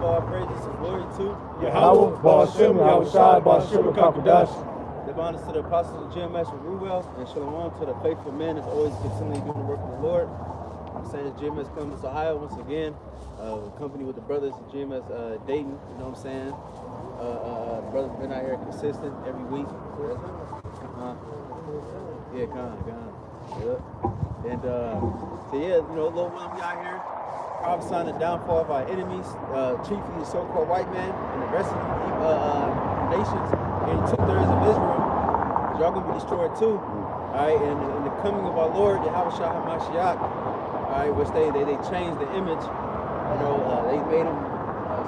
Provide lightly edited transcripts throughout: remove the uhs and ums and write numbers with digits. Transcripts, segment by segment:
all praises and glory to Yahweh, Ba'ashem, Yahushai, Ba'ashem, Kakadash. Give honors to the apostles of Gms Ruel and Shalom to the faithful men that's always continually doing the work of the Lord. I'm saying it's Gms Columbus Ohio once again, company with the brothers of Gms Dayton, you know what I'm saying? Brothers been out here consistent every week. Yeah, gone. Yep. And so yeah, you know, Lord William, we out here prophesying the downfall of our enemies, chiefly the so-called white man and the rest of the nations, and 2/3 of Israel. Y'all gonna be destroyed too. Alright, and the coming of our Lord, Yahweh HaMashiach, alright, which they changed the image. You know, they made him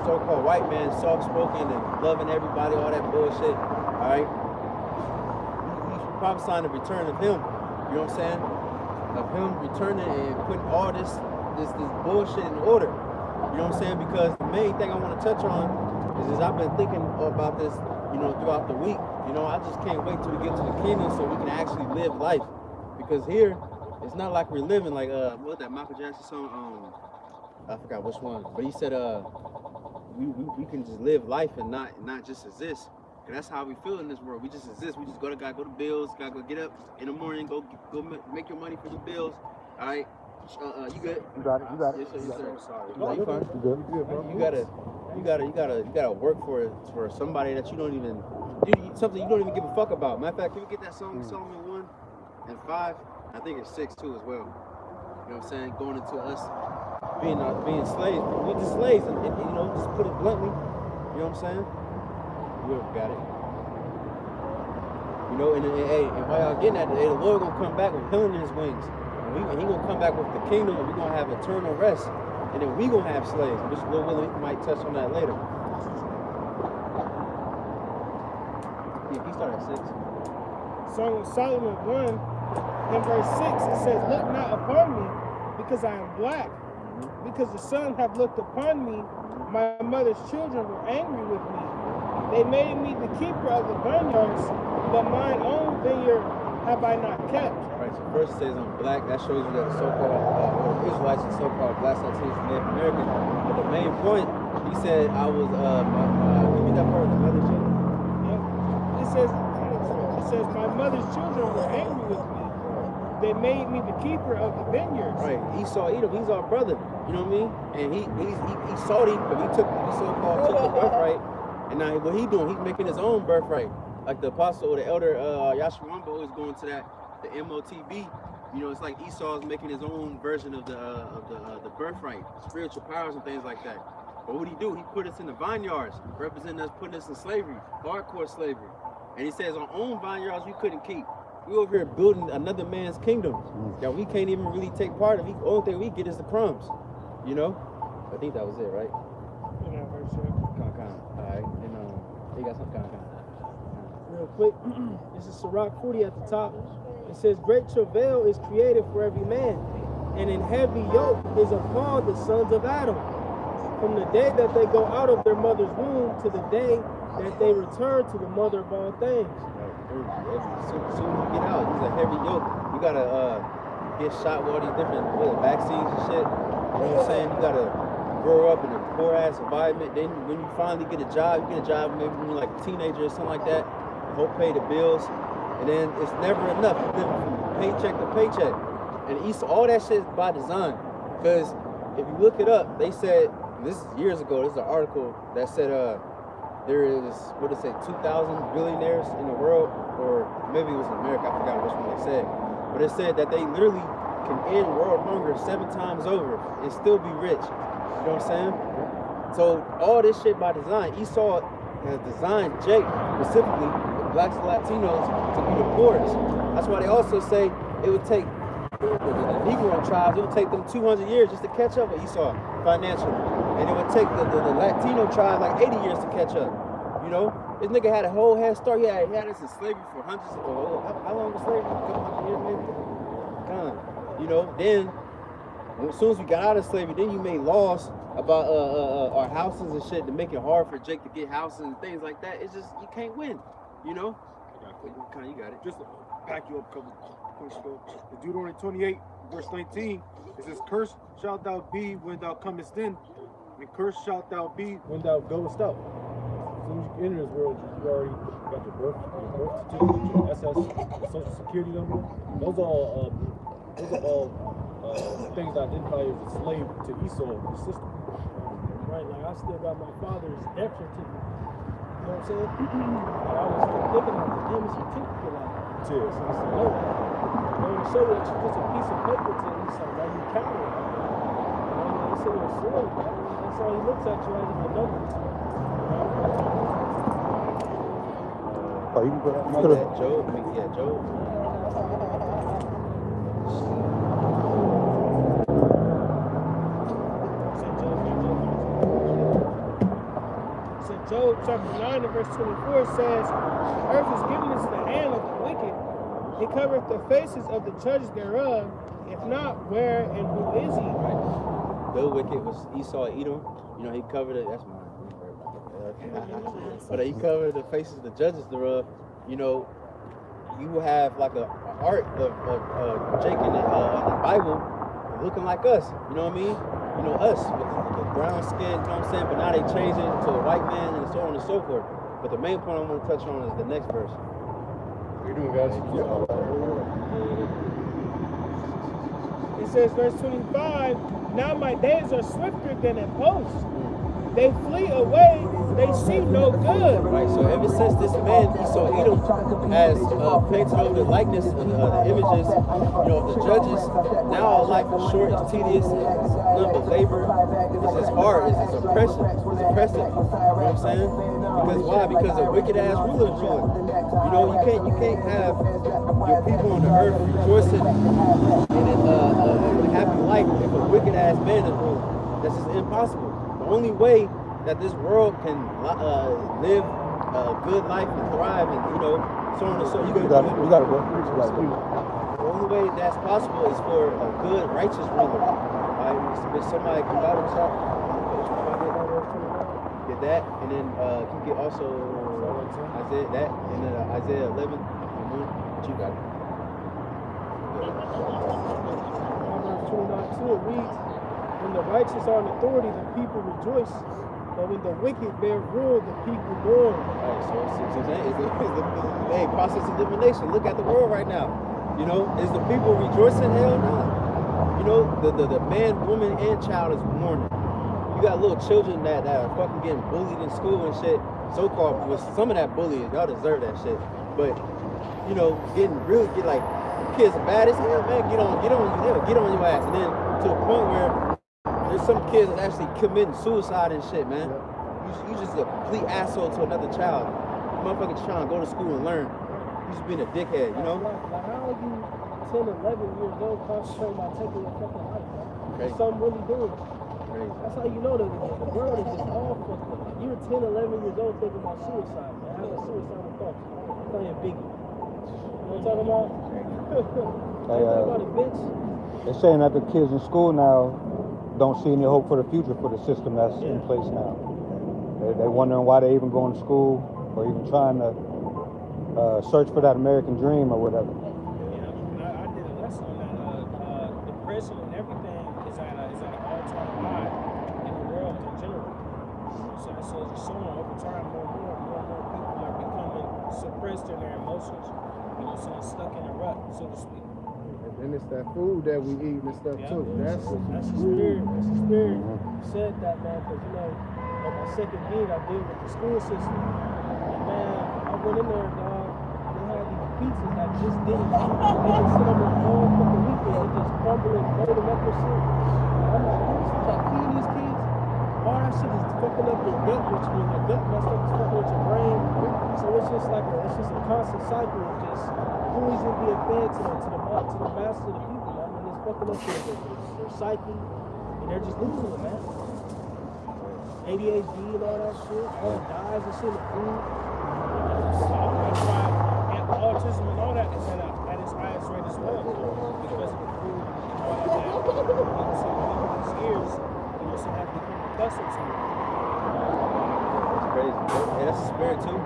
so-called white man, soft-spoken and loving everybody, all that bullshit. Alright. He's prophesying the return of him. You know what I'm saying? Of him returning and putting all this bullshit in order. You know what I'm saying? Because the main thing I want to touch on is I've been thinking about this, you know, throughout the week. You know, I just can't wait till we get to the kingdom so we can actually live life. Because here, it's not like we're living like what was that Michael Jackson song? I forgot which one, but he said we can just live life and not just exist. And that's how we feel in this world. We just exist. We just gotta go to bills. Gotta go get up in the morning. Go make your money for your bills. All right. You good? You got it. Yes, sir. Yes, sir. Sorry. No, you fine. You good, bro. You gotta work for somebody that you don't even something you don't even give a fuck about. Matter of fact, can we get that song Solomon 1 and 5? I think it's 6 too as well. You know what I'm saying? Going into us being slaves. We're just slaves, and you know, just put it bluntly. You know what I'm saying? We got it. You know, and while y'all getting at it, the Lord gonna come back with healing in his wings. And he gonna come back with the kingdom, and we're gonna have eternal rest. And then we gonna have slaves, which Lord willing, we might touch on that later. Yeah, he started at 6. Song of Solomon 1 in verse 6, it says, "Look not upon me, because I am black. Because the sun have looked upon me, my mother's children were angry with me. They made me the keeper of the vineyards, but mine own vineyard have I not kept." Right, so first it says I'm black. That shows you that the so-called Israelites and so-called black Latinos and Native Americans. But the main point, he said I was, give me that part of the mother's children. Yeah. It says, my mother's children were angry with me. They made me the keeper of the vineyards. Right, Esau, Edom, he's our brother. You know what I mean? And he's salty, but he took the so-called took the birthright. And now what he doing? He's making his own birthright. Like the apostle or the elder Yashawamba always going to that, the MOTB. You know, it's like Esau's making his own version of the birthright, spiritual powers and things like that. But what he do? He put us in the vineyards, representing us, putting us in slavery, hardcore slavery. And he says our own vineyards we couldn't keep. We over here building another man's kingdom that we can't even really take part of. The only thing we get is the crumbs. You know? I think that was it, right? Yeah, verse 7. All right. And you got some Real quick, this is Sirach 40 at the top. It says, "Great travail is created for every man, and in heavy yoke is upon the sons of Adam. From the day that they go out of their mother's womb to the day that they return to the mother of all things." As soon as you get out, it's a heavy yoke. You gotta get shot with all these different vaccines and shit. You know what I'm saying? You gotta grow up in a poor ass environment. Then when you finally get a job, you get a job maybe when you're like a teenager or something like that. Hope pay the bills, and then it's never enough. You're living from paycheck to paycheck, and all that shit is by design. Because if you look it up, they said this is years ago. This is an article that said there is, what did it say, 2,000 billionaires in the world, or maybe it was in America. I forgot which one they said, but it said that they literally can end world hunger 7 times over and still be rich. You know what I'm saying? So all this shit by design. Esau has designed Jake specifically, the blacks and Latinos, to be the poorest. That's why they also say it would take the Negro tribes, it would take them 200 years just to catch up with Esau financially. And it would take the Latino tribe like 80 years to catch up. You know? This nigga had a whole head start. He had us in slavery for hundreds of, how long was slavery? A couple hundred years maybe? You know, then as soon as we got out of slavery, then you made laws about our houses and shit to make it hard for Jake to get houses and things like that. It's just, you can't win, you know? You got it. Just to back you up a couple points ago. In Deuteronomy 28, verse 19, it says, "Cursed shalt thou be when thou comest in, And cursed shalt thou be when thou goest out. As soon as you enter this world, you already got your birth certificate, your SS, social security number. Those are all things that identify you as a slave to Esau, the system. Right, like I still got my father's death certificate. You know what I'm saying? I was thinking about the damn certificate. Like, Cheers. no, to show that you're just a piece of paper to Esau. Like you coward. They say you're a slave. That's all he looks at you as a number. Oh, you can put that Job. I mean, yeah, Job. Job chapter 9 and verse 24 says, earth is given into the hand of the wicked. He covereth the faces of the judges thereof. If not, where and who is he? Right. The wicked was Esau, Edom. You know, he covered it. That's mine. But he covered the faces of the judges thereof. You know, you have like a art of Jake in the Bible looking like us. You know what I mean? You know, us with the brown skin, you know what I'm saying? But now they changed it to a white man and so on and so forth. But the main point I want to touch on is the next verse. What are you doing, guys? It says, verse 25, now my days are swifter than a post. They flee away, they see no good. Right, so ever since this man, Esau Edom, has painted over the likeness of the images, you know, of the judges, now our life is short, it's tedious, it's none but labor, it's hard, it's oppressive, you know what I'm saying? Because why? Because a wicked ass ruler is ruling. You know, you can't have your people on the earth rejoicing in a happy life if a wicked ass man is ruling. That's just impossible. The only way that this world can live a good life and thrive and, you know, so on and so you got it, bro. The only way that's possible is for a good, righteous ruler. If somebody can buy them shop, get that, and then you get also Isaiah that, and then Isaiah 11. What you got? Proverbs 29:2 it reads, when the righteous are in authority, the people rejoice. But when the wicked bear rule, the people mourn. Alright, so it's the process of elimination. Look at the world right now. You know, is the people rejoicing? Hell no. You know, the man, woman, and child is mourning. You got little children that are fucking getting bullied in school and shit. So-called, with some of that bullying, y'all deserve that shit. But, you know, get like, kids are bad as hell, man. Get on your ass. And then to the point where there's some kids that actually committing suicide and shit, man. You just a complete asshole to another child. Motherfucking trying to go to school and learn. You just being a dickhead, you know? Like how are you 10, 11 years old concentrating on taking your fucking life, man? Crazy. Something really doing. Crazy. That's how you know that the world is just all fucked up. You're 10, 11 years old thinking about suicide, man. Having suicidal thoughts. I'm telling you, Biggie. You know what I'm talking about? Talking about it, bitch. They're saying that the kids in school now don't see any hope for the future for the system that's in place now. They're wondering why they even going to school or even trying to search for that American dream or whatever. Yeah, I did a lesson on that. Depression and everything is at an all-time high in the world in general. So it's just showing over time more and more people are becoming suppressed in their emotions. You know, so stuck in a rut, so to speak. And it's that food that we eat and stuff too. That's the spirit. That's the spirit. Said that, man, because you know, on my second gig, I did with the school system, and man, I went in there, dog. They had these pizzas that just didn't. They just sit on the whole fucking weekend and just crumble and fold them up and shit. And I'm like, what is that feeding these kids? All that shit is fucking up your gut, which means your gut messed up is fucking with your brain. So it's just like it's just a constant cycle of just poison being fed to the mass of the people, man. And it's fucking up their psyche, and they're just losing it, man. ADHD and all that shit, all the dyes and shit, the food. That's why autism and all that is at its highest rate as well, because of the food and all that. So these years, you also have to become accustomed to it. It's crazy. Yeah, that's the spirit too.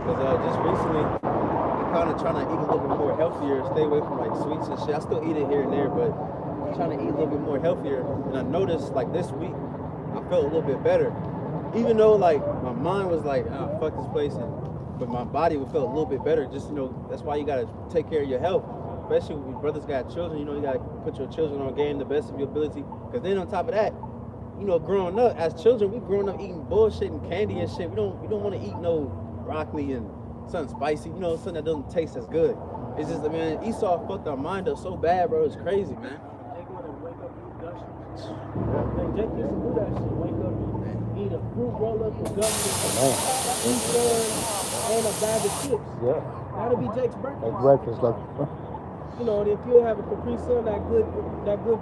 Because just recently, I'm kind of trying to eat a little bit more healthier, stay away from like sweets and shit. I still eat it here and there, but I'm trying to eat a little bit more healthier. And I noticed like this week, I felt a little bit better. Even though like my mind was like, oh, fuck this place, but my body would feel a little bit better. Just, you know, that's why you gotta take care of your health. Especially when your brothers got children, you know, you gotta put your children on game the best of your ability. Cause then on top of that, you know, growing up as children, we growing up eating bullshit and candy and shit. We don't want to eat no broccoli and something spicy, you know, something that doesn't taste as good. It's just, man, Esau fucked our mind up so bad, bro. It's crazy, man. Jake wanna wake up and eat Gushers. Like Jake used to do that shit. Wake up, eat a fruit roll up with Gushers, and a bag of chips. Yeah. That'll be Jake's breakfast. Like breakfast, like. You know, and if you have a Capri Sun, that good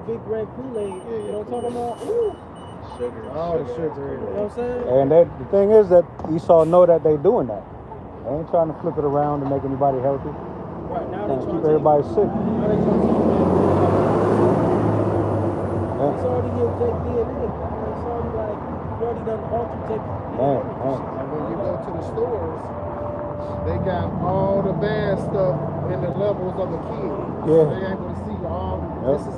big red Kool-Aid, you know what I'm talking about? Ooh. Sugar. All the sugar in You it. know what I'm saying? And the thing is that Esau know that they doing that. They ain't trying to flip it around to make anybody healthy. Right now Trying they to trying keep to everybody sick. Now they trying to It's already in Jake DNA. It's already like you already done altered Jake DNA. Man. And when you go to the stores, they got all the bad stuff in the levels of a kid. Yeah. So they able to see all this is,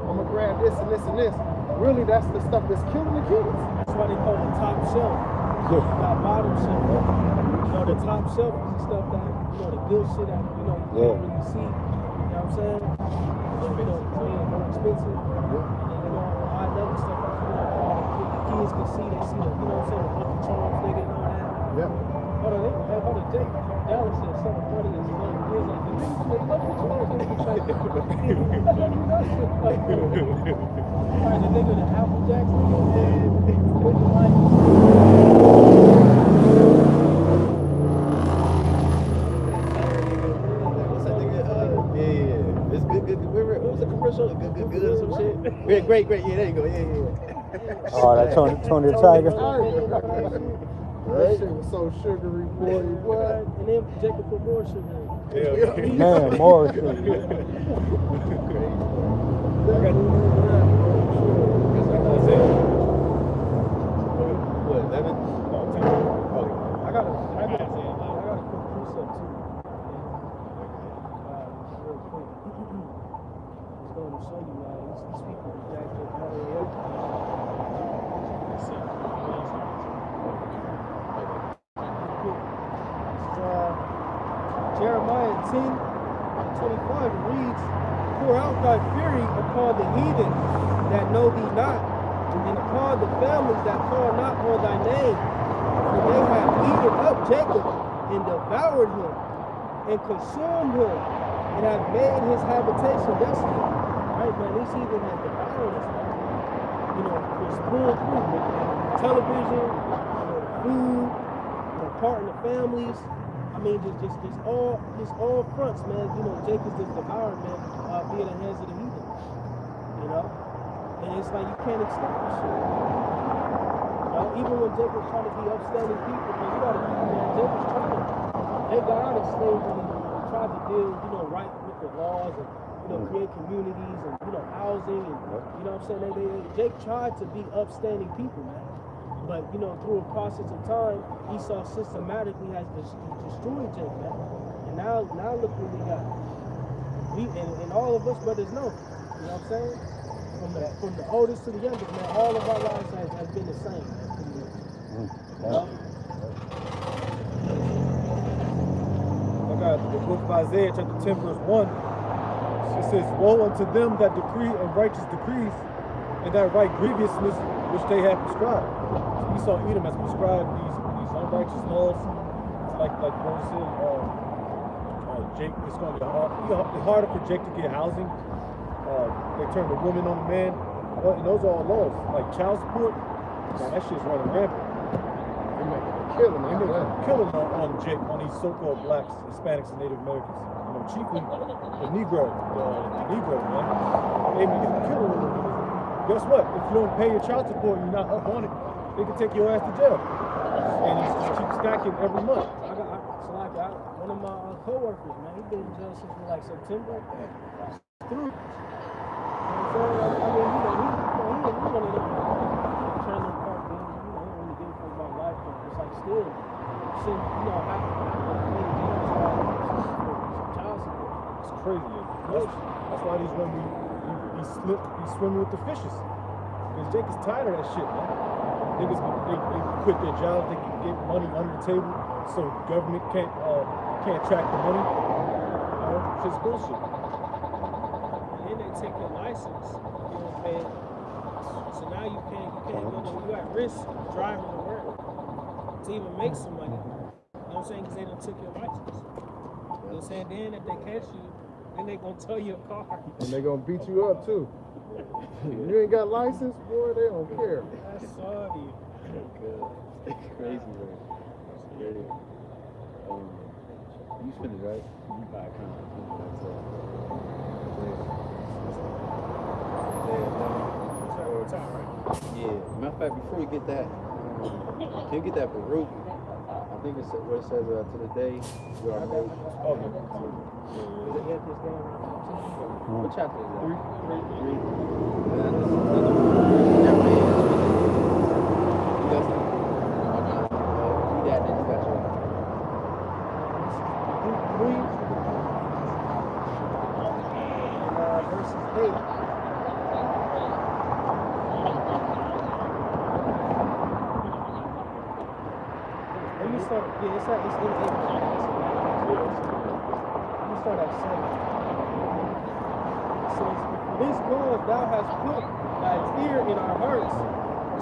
I'm gonna grab this and this and this. Really, that's the stuff that's killing the kids. That's why they call it top shelf. You got bottom shelf. You know, the top shelf is the stuff that, you know, the good shit that, you know, you can't really see. You know what I'm saying? You know, more expensive. And then, you know, the high level stuff, you know, all the kids can see, they see the, you know what I'm saying, the Lucky Charms nigga and all that. Yeah. Hold on, Jake. Dallas said something funny as well. He was like, the niggas make Lucky Charms. Alright, the nigga, the Apple Jacks nigga, with the light. What's that nigga? Yeah. It's good. What was the commercial? Good, or some shit? Great. Yeah, there you go. Yeah. Oh, that Tony the Tiger. That shit was so sugary, boy. What? And then Jacob put more sugar in. Man, more shit. What, 11? I got a quick precept too. Real quick. Just going to show you, man. These people are jacked up all the way up. Jeremiah 10:25 reads, pour out thy fury upon the heathen that know thee not, and upon the families that call not on thy name. For they have eaten up Jacob and devoured him and consumed him and have made his habitation desolate. Right, man, these heathen have devoured us, man. You know, it's full through television, you know, food, you know, parting the families. I mean, just all fronts, man. You know, Jacob's just devoured, man, via the hands of the heathen. You know? And it's like you can't escape this shit. You know, even when Jacob's trying to be upstanding people, man, you gotta keep, man, Jacob's trying to, they got out of slavery and tried to deal, you know, right with the laws and, you know, create communities and, you know, housing and, you know what I'm saying? Jake tried to be upstanding people, man. But, you know, through a process of time, Esau systematically has destroyed Jake, man. And now look what we got. And all of us brothers know, you know what I'm saying? From the oldest to the youngest, man, all of our lives has been the same, man, pretty much. You know? I got the book of Isaiah, chapter 10, verse 1. It says, woe unto them that decree unrighteous decrees, and that write grievousness which they have prescribed. So Esau Edom has prescribed these unrighteous laws. Like Paul said, Jake, it's going to be harder for Jake to get housing. They turn the woman on the man. And those are all laws. Like child support, man, that shit's running rampant. They making a killing on Jake, on these so-called blacks, Hispanics, and Native Americans. You know, chiefly the Negro, man. They make a killing on them. Guess what? If you don't pay your child support and you're not up on it, they can take your ass to jail. And you just keep stacking every month. One of my co-workers, man, he been in jail since like September. Through. You know what I'm saying? I mean, he one of them trailer park games. You know, he don't really give a fuck about life, but it's like still, shit, you know, half of the child support. It's crazy. That's why these women be swimming with the fishes. Because Jake is tired of that shit, man. niggas they quit their jobs, they can get money under the table, so the government can't track the money. You know, shit's bullshit. And then they take your license, you don't pay it. So now you can't go to, you at risk driving to work to even make some money. You know what I'm saying? Because they done took your license. You know what I'm saying? Then if they catch you, then they gonna tow your car. And they gonna beat you up too. You ain't got license, boy, they don't care. That's sorry. It's crazy, man. Crazy. You spin it, right? You buy a car. Yeah. Matter of fact, before we get that, can you get that Baruch? I think it's where it says to the day you are made. Oh, yeah. What chapter is that? 3. Verses 8. Let me start. Yeah, it's in 8. Let me start at 7. It says, "This cause thou hast put thy fear in our hearts,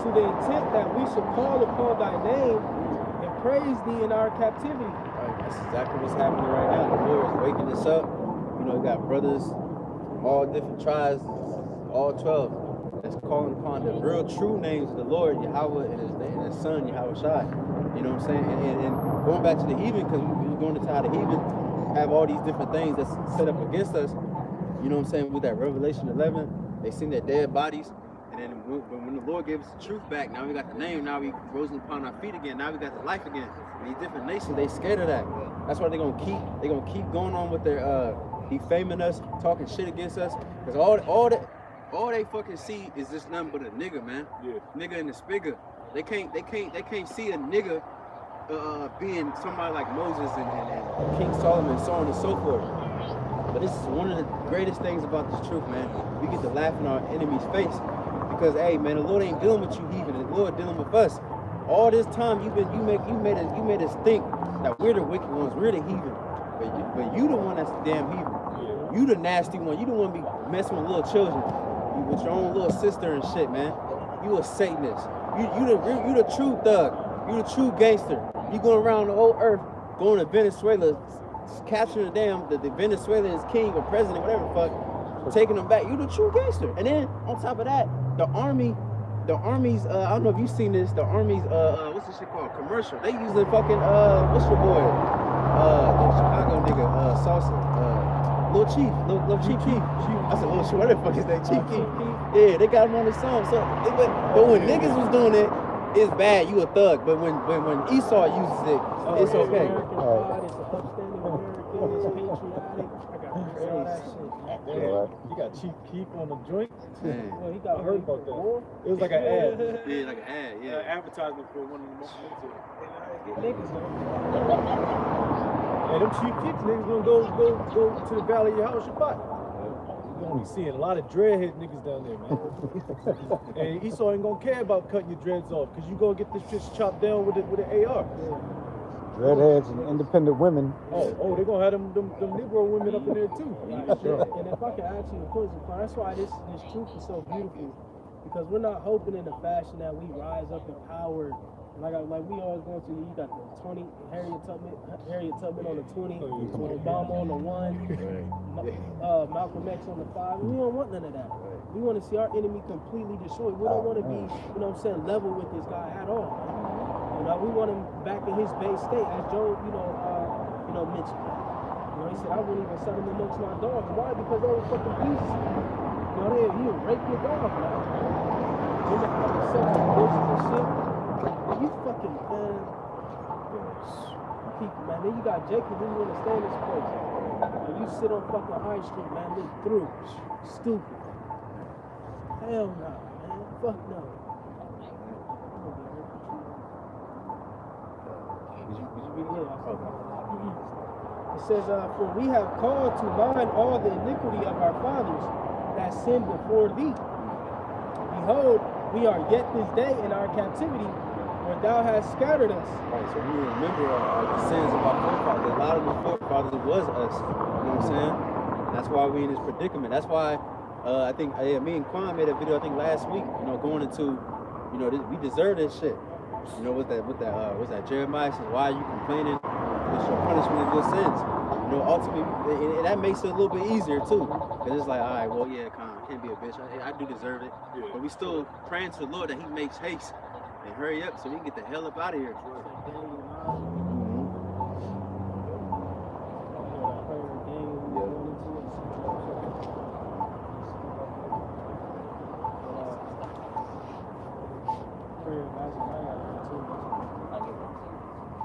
to the intent that we should call upon thy name and praise thee in our captivity." Right, that's exactly what's happening right now. The Lord is waking us up. You know, we got brothers, all different tribes, all 12. That's calling upon the real true names of the Lord, Yahweh, and his son, Yahweh Shai. You know what I'm saying? And going back to the heathen, because we're going into how the heathen have all these different things that's set up against us. You know what I'm saying? With that Revelation 11, they seen their dead bodies. And then when the Lord gave us the truth back, now we got the name, now we rose upon our feet again, now we got the life again. And these different nations, they scared of that. That's why they're gonna keep going on with their defaming us, talking shit against us. Because all they fucking see is just nothing but a nigga, man. Yeah. Nigga in the spigger. They can't see a nigga being somebody like Moses and King Solomon, so on and so forth. But this is one of the greatest things about this truth, man. We get to laugh in our enemy's face. Because hey man, the Lord ain't dealing with you heathen, the Lord dealing with us. All this time you made us think that we're the wicked ones, we're the heathen. But you the one that's the damn heathen. Yeah. You the nasty one. You the one be messing with little children. You with your own little sister and shit, man. You a Satanist. You the true thug. You the true gangster. You going around the whole earth, going to Venezuela, capturing the Venezuelan's king or president, whatever the fuck, taking them back. You the true gangster. And then on top of that, the army's I don't know if you've seen this, the army's what's this shit called? Commercial. They use the fucking what's your boy? The Chicago nigga, Salsa, Lil Chief, Chief Keef. I said Lil Chief, what the fuck is that? Chief Keef. Yeah, they got him on the song. So but when niggas was doing it, it's bad, you a thug. But when Esau uses it, it's okay. You got Chief Keef on the joint. Well, he got I heard about that. It was like an ad. Yeah, like an ad, yeah. Advertisement for one of the most Niggas, Hey, them Chief Keef niggas gonna go to the Valley of Yehoshaphat. You're gonna be seeing a lot of dreadhead niggas down there, man. And Esau ain't gonna care about cutting your dreads off, because you gonna get this shit chopped down with an AR. Dreadheads and independent women. Oh, they're gonna have them Negro women up in there too. Sure. And if I can add to your point, that's why this truth is so beautiful, because we're not hoping in the fashion that we rise up in power. Like we always going to, you got the 20, Harriet Tubman on the 20, Obama on the 1, Malcolm X on the 5. We don't want none of that. We want to see our enemy completely destroyed. We don't want to be, you know what I'm saying, level with this guy at all. You know, we want him back in his base state, as Joe, mentioned. You know, he said, I wouldn't even set him amongst my dogs. Why? Because they were fucking pieces. You know, he'll rape your dog now. Then they have sex with horses and shit. You fucking, man. Man, then you got Jacob who want to stay in this place. And you sit on fucking High Street, man, look through. Stupid. Hell no, man. Fuck no. It says, for we have called to mind all the iniquity of our fathers that sinned before thee. Behold, we are yet this day in our captivity, where thou hast scattered us. Right, so we remember the sins of our forefathers. A lot of the forefathers, it was us. You know what I'm saying? That's why we in this predicament. That's why I think me and Quan made a video, I think last week, you know, going into, you know, we deserve this shit. You know, what's that Jeremiah says, why are you complaining? It's your punishment of your sins. You know, ultimately, and that makes it a little bit easier too. Because it's like, all right, well, yeah, Con, I can't be a bitch. I do deserve it. Yeah. But we still praying to the Lord that he makes haste and hurry up so we can get the hell up out of here.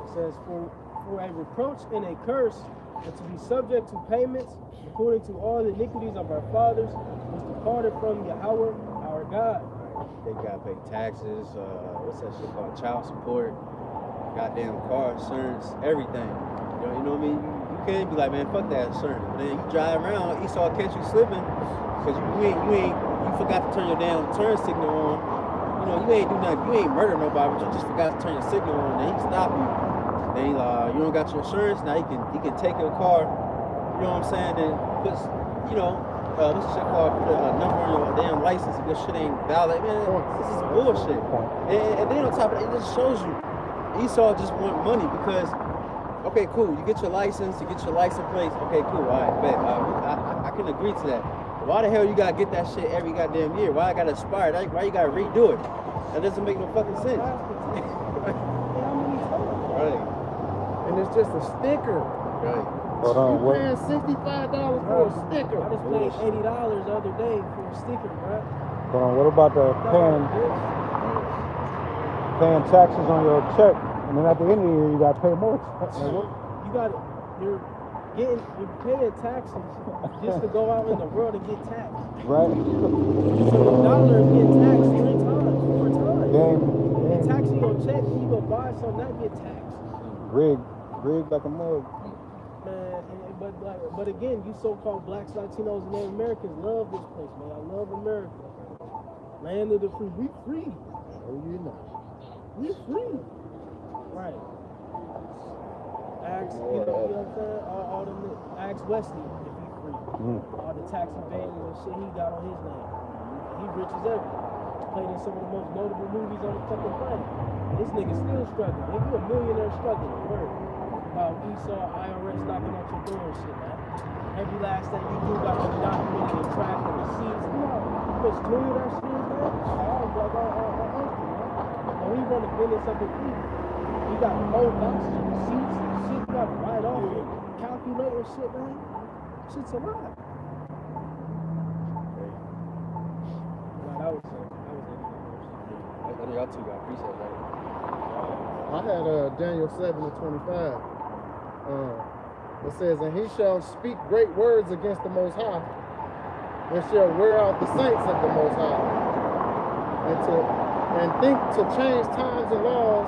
It says, for a reproach and a curse, and to be subject to payments according to all the iniquities of our fathers, was departed from Yahweh our God. They gotta pay taxes, what's that shit called? Child support, goddamn car insurance, everything. You know what I mean? You can't be like, man, fuck that insurance. But then you drive around, Esau catch you slipping, because you forgot to turn your damn turn signal on. You know, you ain't do nothing, you ain't murder nobody, but you just forgot to turn your signal on, then he stop you. Then he like, you don't got your insurance, now he can take your car, you know what I'm saying, then puts, you know, what's the shit called, put a number on your damn license if your shit ain't valid. Man, this is bullshit. And then on top of that, it just shows you, Esau just want money because, okay, cool, you get your license, you get your license plates, okay, cool, all right, bet, I can agree to that. But why the hell you gotta get that shit every goddamn year? Why I gotta expire? Why you gotta redo it? That doesn't make no fucking sense. Right. And it's just a sticker. Right. Hold on, You paying $65 for a sticker. I just paid $80 the other day for a sticker, bro. hold on, what about the paying taxes on your check, and then at the end of the year you gotta pay more taxes? You're paying taxes just to go out in the world and get taxed. Right? So the dollar is getting taxed 4 times. Game. Taxing your check, when you go buy something, that get taxed. Rigged like a mug. Man, but again, you so-called blacks, Latinos, and Native Americans love this place, man. I love America. Land of the free. We free. Oh, you know. We free. Right. Ask, you know what I'm saying? All them, ask Wesley if he free. All the tax evasion and shit he got on his name. He rich as ever. Played in some of the most notable movies on the fucking planet. This nigga still struggling. Nigga, you a millionaire struggling. Word. About Esau, IRS knocking at your door and shit, man. Every last thing you do got to be documented and tracked and receipts. You know how much clear that shit is, man? And we run a business up in people. You got whole boxes of receipts and shit. You got to write off and calculate and shit, man. Shit's a lot. Y'all two got appreciate that. I had Daniel 7:25. It says, and he shall speak great words against the Most High, and shall wear out the saints of the Most High, and think to change times and laws,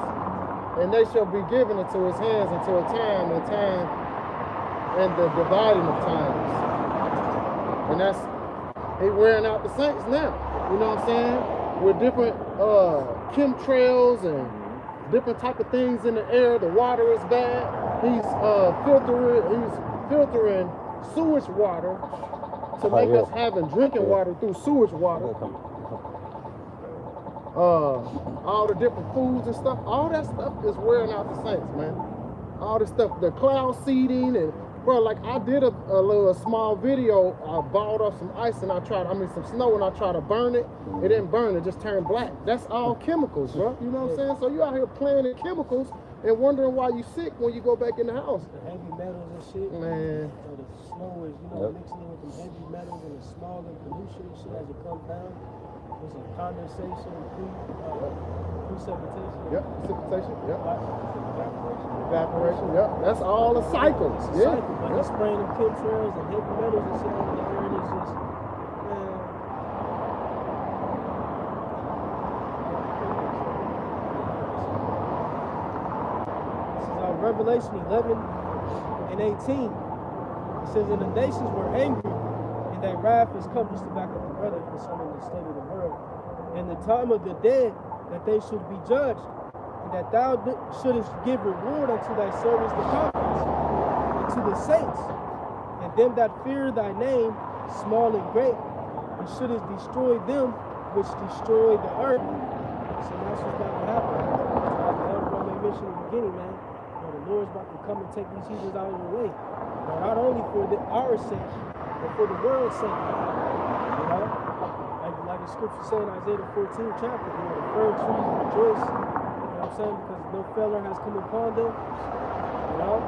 and they shall be given into his hands until time and the dividing of times. And that's he wearing out the saints now. You know what I'm saying? With different chemtrails and different type of things in the air. The water is bad. He's filtering sewage water to make us having drinking water through sewage water. All the different foods and stuff. All that stuff is wearing out the saints, man. All this stuff, the cloud seeding and bro, like I did a little small video. I balled up some ice and some snow and I tried to burn it. It didn't burn, it just turned black. That's all chemicals, bro. You know what I'm saying? So you out here playing in chemicals and wondering why you sick when you go back in the house. The heavy metals and shit. Man. The snow is, mixing in with the heavy metals and the smog and pollution and shit as it comes down. There's some condensation, precipitation. Yep, precipitation, yep. Evaporation, yep. That's all the cycles. Yeah. But he's spraying them chemtrails and heavy metals and shit on the air, and it's just, man. This is Revelation 11 and 18. It says, and the nations were angry, and their wrath is compassed back of the brother concerning the state of the world. and the time of the dead, that they should be judged, and that thou shouldest give reward unto thy servants the prophets, and to the saints, and them that fear thy name, small and great, and shouldest destroy them which destroy the earth. So that's what's about to happen. The elder brother mentioned in the beginning, man. The Lord's about to come and take these heathens out of the way. Not only for our sake, but for the world's sake. You know? Like the scripture said in Isaiah the 14th chapter, you know, the fir trees rejoice, you know what I'm saying, because no failure has come upon them. You know?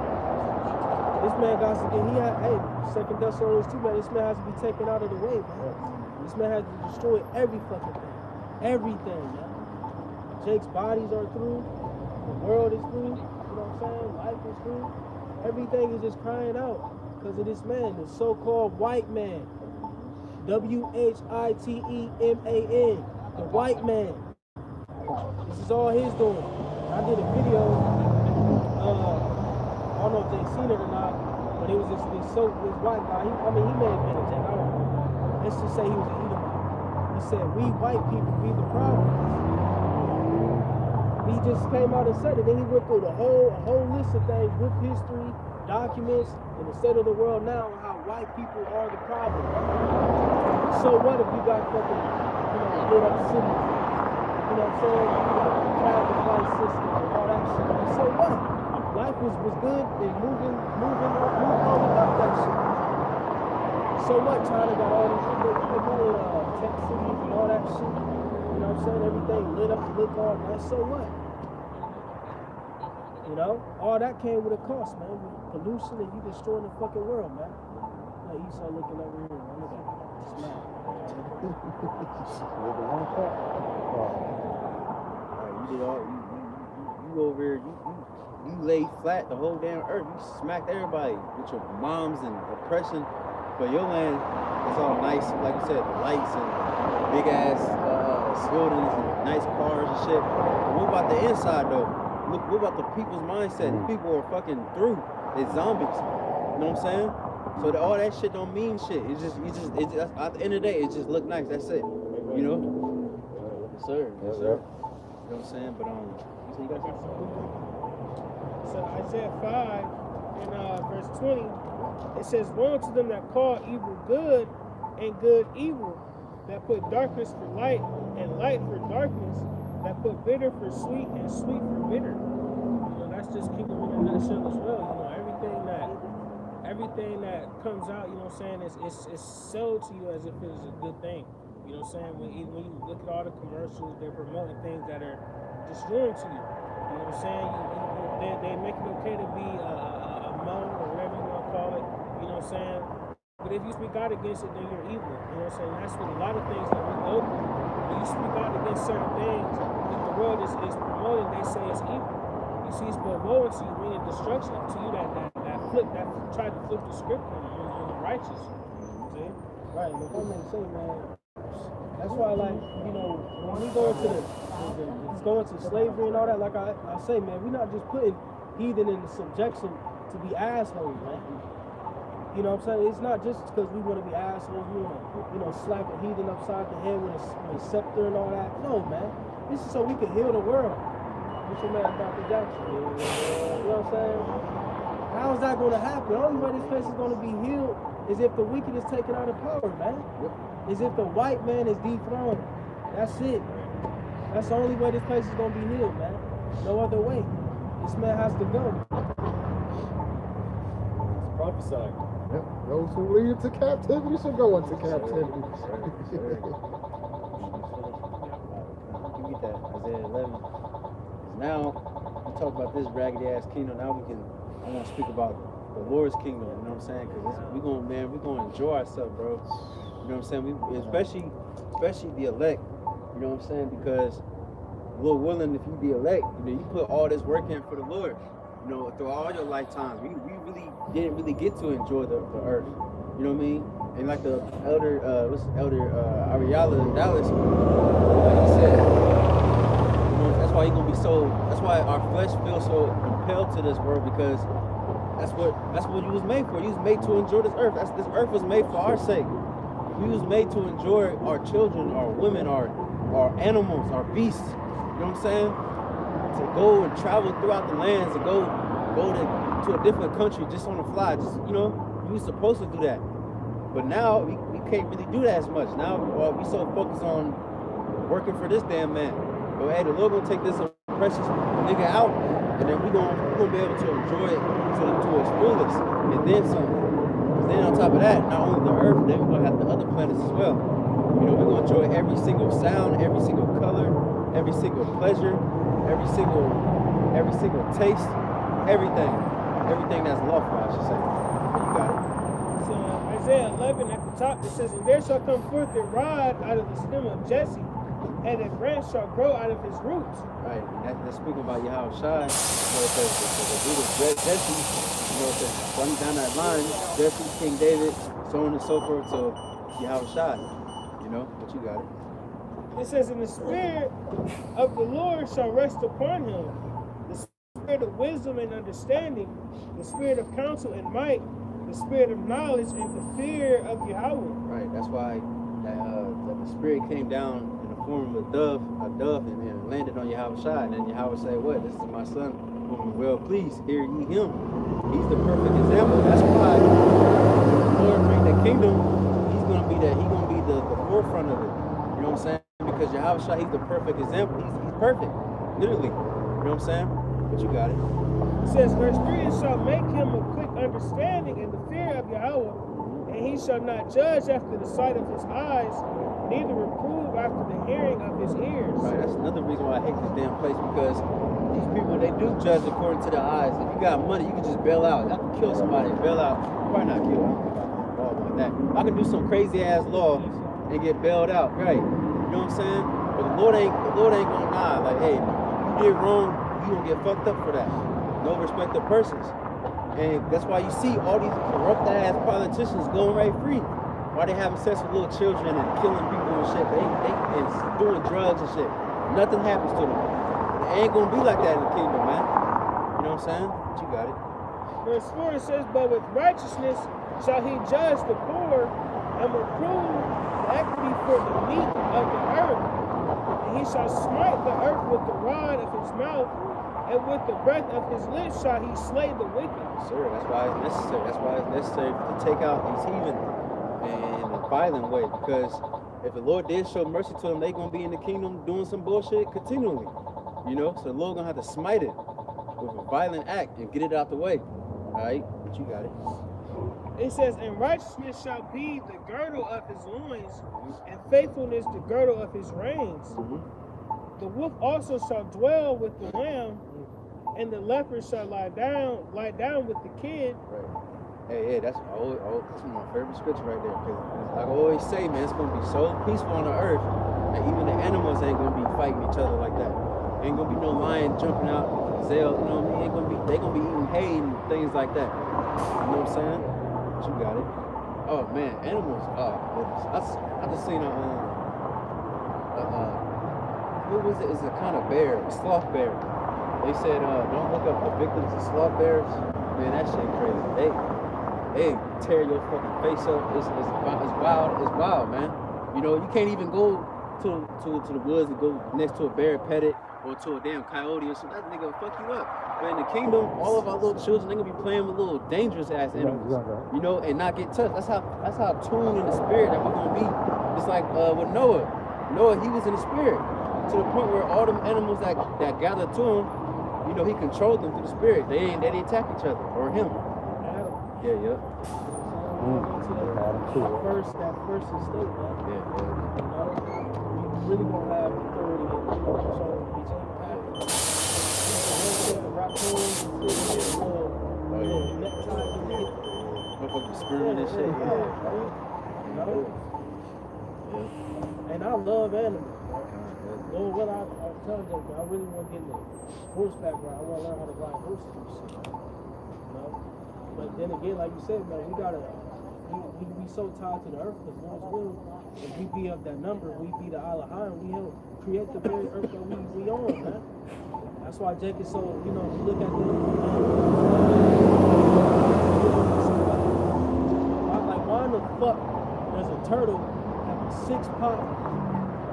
This man got to get, hey, 2 Thessalonians 2, man, this man has to be taken out of the way, man. This man has to destroy every fucking thing. Everything, man. Jake's bodies are through. The world is through. You know what I'm saying? Life is through. Everything is just crying out because of this man, the so-called white man. WHITEMAN. The white man. This is all his doing. I did a video, I don't know if they've seen it or not, but it was this white guy. He may have been a Jake, I don't know. Let's just say he was an Edomite. He said, we white people be the problem. He just came out and said it. Then he went through a whole list of things with history, documents, and the state of the world now, and how white people are the problem. So what if you got fucking, lit up cities? You know what I'm saying? Traffic light system and all that shit. So what? Life was good and moving on without that shit. So what? China got all these tech cities and all that shit. You know what I'm saying? Everything lit up, lit on, man. So what? You know? All that came with a cost, man. With pollution and you destroying the fucking world, man. Like Esau looking over here, man. Look at that. Smile. You did all you over here, you laid flat the whole damn earth. You smacked everybody with your moms and oppression. But your land is all nice, like you said, lights and big ass buildings and nice cars and shit. But what about the inside though? Look, what about the people's mindset? The people are fucking through. They're zombies. You know what I'm saying? So all that shit don't mean shit. It's just at the end of the day, it just look nice. That's it. You know? Yes, sir. Yes, sir. You know what I'm saying? But so you got something? So Isaiah 5 in verse 20, it says, woe unto them that call evil good and good evil, that put darkness for light and light for darkness, that put bitter for sweet and sweet for bitter. You know, that's just kingdom in a nutshell as well. You know, everything that comes out, you know what I'm saying, it's sold to you as if it is a good thing. You know what I'm saying? When you look at all the commercials, they're promoting things that are destroying to you. You know what I'm saying? They make it okay to be a mo or whatever you want to call it. You know what I'm saying? But if you speak out against it, then you're evil. You know what I'm saying? That's what a lot of things that we go through. When you speak out against certain things that the world is promoting, they say it's evil. You see, it's but woe unto you, meaning destruction to you that tried to flip the script on the righteous. See? Right, but that makes sense, man. That's why, like, you know, when we go into going to slavery and all that, like I say, man, we're not just putting heathen in the subjection to be assholes, man. You know what I'm saying? It's not just because we want to be assholes, we want to, slap a heathen upside the head with a scepter and all that. No, man. This is so we can heal the world. What's your man, Dr. Jackson? You know what I'm saying? How is that going to happen? The only way this place is going to be healed is if the wicked is taken out of power, man. Is if the white man is dethroned. That's it. That's the only way this place is going to be healed, man. No other way. This man has to go. It's prophesied. Yep. Those who lead into captivity should go into captivity. You get that, Isaiah 11. Now, we talk about this raggedy ass kingdom. Now I want to speak about the Lord's kingdom. You know what I'm saying? Because we're going to enjoy ourselves, bro. You know what I'm saying? Especially the elect. You know what I'm saying? Because Lord willing, if you be elect, you put all this work in for the Lord. Through all your lifetimes, we really didn't really get to enjoy the earth. You know what I mean? And like the elder Ariala in Dallas, he said, that's why that's why our flesh feels so compelled to this world, because that's what you was made for. You was made to enjoy this earth. This earth was made for our sake. We was made to enjoy our children, our women, our animals, our beasts. You know what I'm saying? To go and travel throughout the lands, to go to a different country just on the fly. Just we were supposed to do that, but now we can't really do that as much. Now we so focused on working for this damn man. But hey, the Lord gonna take this precious nigga out, and then we gonna be able to enjoy it to its fullest, and then some. Then on top of that, not only the earth, then we're gonna have the other planets as well. We're gonna enjoy every single sound, every single color, every single pleasure, every single taste, everything that's lawful, I should say. You got it. So Isaiah 11 at the top, it says, "And there shall come forth a rod out of the stem of Jesse, and a branch shall grow out of his roots." Right, and that's speaking about Yahweh Shai. The root of Jesse, it says running down that line, Jesse, King David, so on and so forth to Yahweh Shai. But you got it. It says, "And the spirit of the Lord shall rest upon him, the spirit of wisdom and understanding, the spirit of counsel and might, the spirit of knowledge and the fear of Yahweh." Right, that's why that the spirit came down in the form of a dove, and landed on Yahweh Shai. And then Yahweh said, "What? This is my son, whom I'm well pleased. Hear ye him." He's the perfect example. That's why when the Lord bring the kingdom, he's gonna be the forefront of it. You know what I'm saying? Because Yahweh Shai, he's the perfect example. He's perfect, literally. You know what I'm saying? But you got it. It says, "Her spirit shall make him of quick understanding and the fear of Yahweh, and he shall not judge after the sight of his eyes, neither reprove after the hearing of his ears." Right, that's another reason why I hate this damn place, because these people, they do judge according to their eyes. If you got money, you can just bail out. I can kill somebody, bail out. Probably not kill them. Like that. I can do some crazy ass law and get bailed out, right? You know what I'm saying? But the Lord ain't gonna lie. Like, hey, you did wrong, you gonna get fucked up for that. No respect of persons. And that's why you see all these corrupt ass politicians going right free. Why they having sex with little children and killing people and shit. They and doing drugs and shit. Nothing happens to them. It ain't gonna be like that in the kingdom, man. You know what I'm saying? But you got it. Verse 4, it says, "But with righteousness shall he judge the poor, and reprove the equity for the meat of the earth. And he shall smite the earth with the rod of his mouth, and with the breath of his lips shall he slay the wicked." Sure, that's why it's necessary. That's why it's necessary to take out these heathen in a violent way. Because if the Lord did show mercy to them, they gonna be in the kingdom doing some bullshit continually. So the Lord gonna have to smite it with a violent act and get it out the way. All right, but you got it. It says, "And righteousness shall be the girdle of his loins, and faithfulness the girdle of his reins. The wolf also shall dwell with the lamb, and the leopard shall lie down with the kid." Right. Hey, that's that's my favorite scripture right there. Because like I always say, man, it's gonna be so peaceful on the earth that even the animals ain't gonna be fighting each other like that. Ain't gonna be no lion jumping out, gazelle. You know what I mean? They gonna be eating hay and things like that. You know what I'm saying? But you got it. Oh man, animals. Oh goodness. I just seen what was it? It's a kind of bear, a sloth bear. They said, don't look up the victims of sloth bears. Man, that shit crazy. They tear your fucking face up. It's wild. It's wild, man. You can't even go to the woods and go next to a bear, pet it, or to a damn coyote or something. That nigga will fuck you up. But in the kingdom, all of our little children, they gonna be playing with little dangerous ass animals, and not get touched. That's how tuned in the spirit that we're gonna be. It's like with Noah. Noah, he was in the spirit to the point where all them animals that gathered to him, he controlled them through the spirit. They didn't attack each other or him. Yeah. That first estate, man. Yeah. You really gonna have authority and control of each other. The raccoons and little neckties and shit. Motherfucking sperm and shit. And I love animals. Lord, what I was telling them, I really want to get in the horseback ride. I want to learn how to ride horses and shit. But then again, like you said, man, we be so tied to the earth because Lord's will, if we be of that number, we be the Isle of High, and we help create the very earth that we on, man. That's why Jake is so, you look at why in the fuck does a turtle have a 6-pot,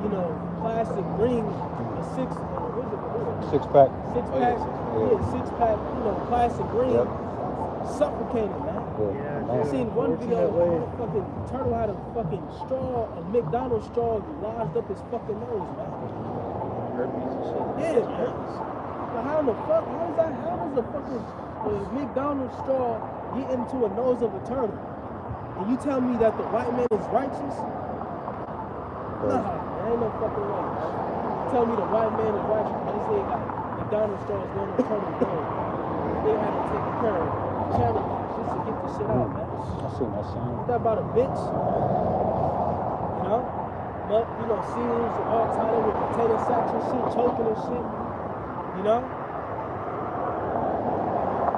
you know, plastic ring, a Six pack. six Oh, pack, yeah. yeah, 6-pack, you know, plastic ring, Yep. suffocating, man. Yeah. I Man. seen one video Unfortunate way. where a fucking turtle had a fucking straw, a McDonald's straw lodged up his fucking nose, man. Herpes and shit. Yeah, man. But how the fuck, how does a fucking McDonald's straw get into a nose of a turtle? And you tell me that the white man is righteous? Nah, there ain't no fucking way, man. Tell me the white man is righteous, man. They say got McDonald's straws going on the turtle's nose. They had to take care of channel just to get the shit out, man. I seen that scene. Ain't that about a bitch? You know? But, you know, seals and all tied up with potato sacks and shit, choking and shit. You know?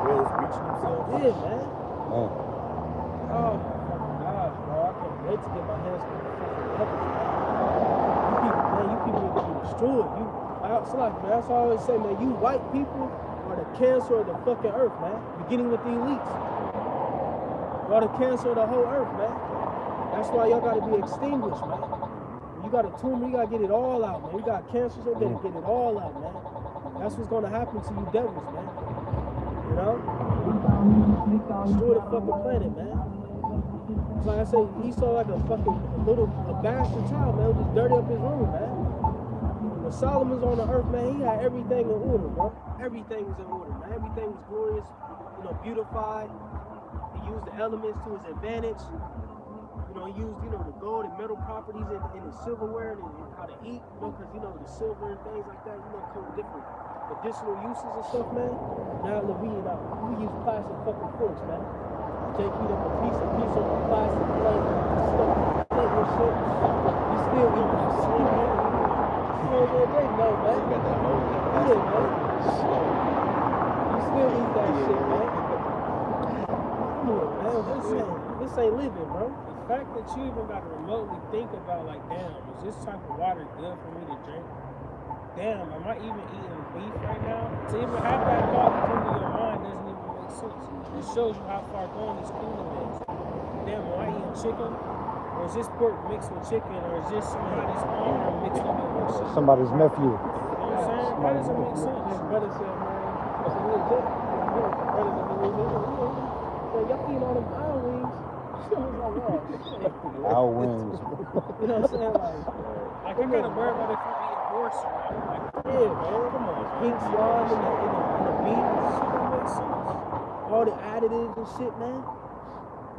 Whales beaching themselves. Yeah, man. Man. Oh my fucking gosh, bro. I can't wait to get my hands on the fucking weapons, man. You people need to be destroyed. So like, man, that's why I always say, man, you white people are the cancer of the fucking earth, man. Beginning with the elites. Y'all the cancer of the whole earth, man. That's why y'all gotta be extinguished, man. You got a tumor, you gotta get it all out, man. You got cancer, so you gotta get it all out, man. That's what's gonna happen to you devils, man. You know? Destroy the fucking planet, man. So like I say, he saw like a bastard child, man, just dirty up his room, man. When Solomon's on the earth, man, he had everything in order, bro. Everything was in order, man. Everything was glorious, you know, beautified. He used the elements to his advantage. You know, he used, you know, the gold and metal properties in his silverware and how to eat, you know, because, you know, the silver and things like that, you know, come with different medicinal uses and stuff, man. Now, look, we use plastic fucking forks, man. Take heat up a piece of a plastic plate, plate and shit. You still eat that shit, man. You know what they know, man. You got that mold. Yeah, man. You still eat that shit, man. Come on, man. This ain't living, bro. The fact that you even got to remotely think about, like, damn, is this type of water good for me to drink? Damn, am I even eating beef right now? To even have that thought come to your mind doesn't even make sense. It shows you how far gone this kingdom is. Damn, am I eating chicken? Or is this pork mixed with chicken? Or is this somebody's arm mixed with your shit? Somebody's nephew. You know what I'm saying? That doesn't make sense. His brother said, man, it's legit. Y'all eating all them iron wings. I was like, wow. Our wings. You know what I'm saying? Like, I gotta worry about if you eat horse or not. Like, Yeah, man, come on. Pink slime in the beef. shit don't make sense. All the additives and shit, man.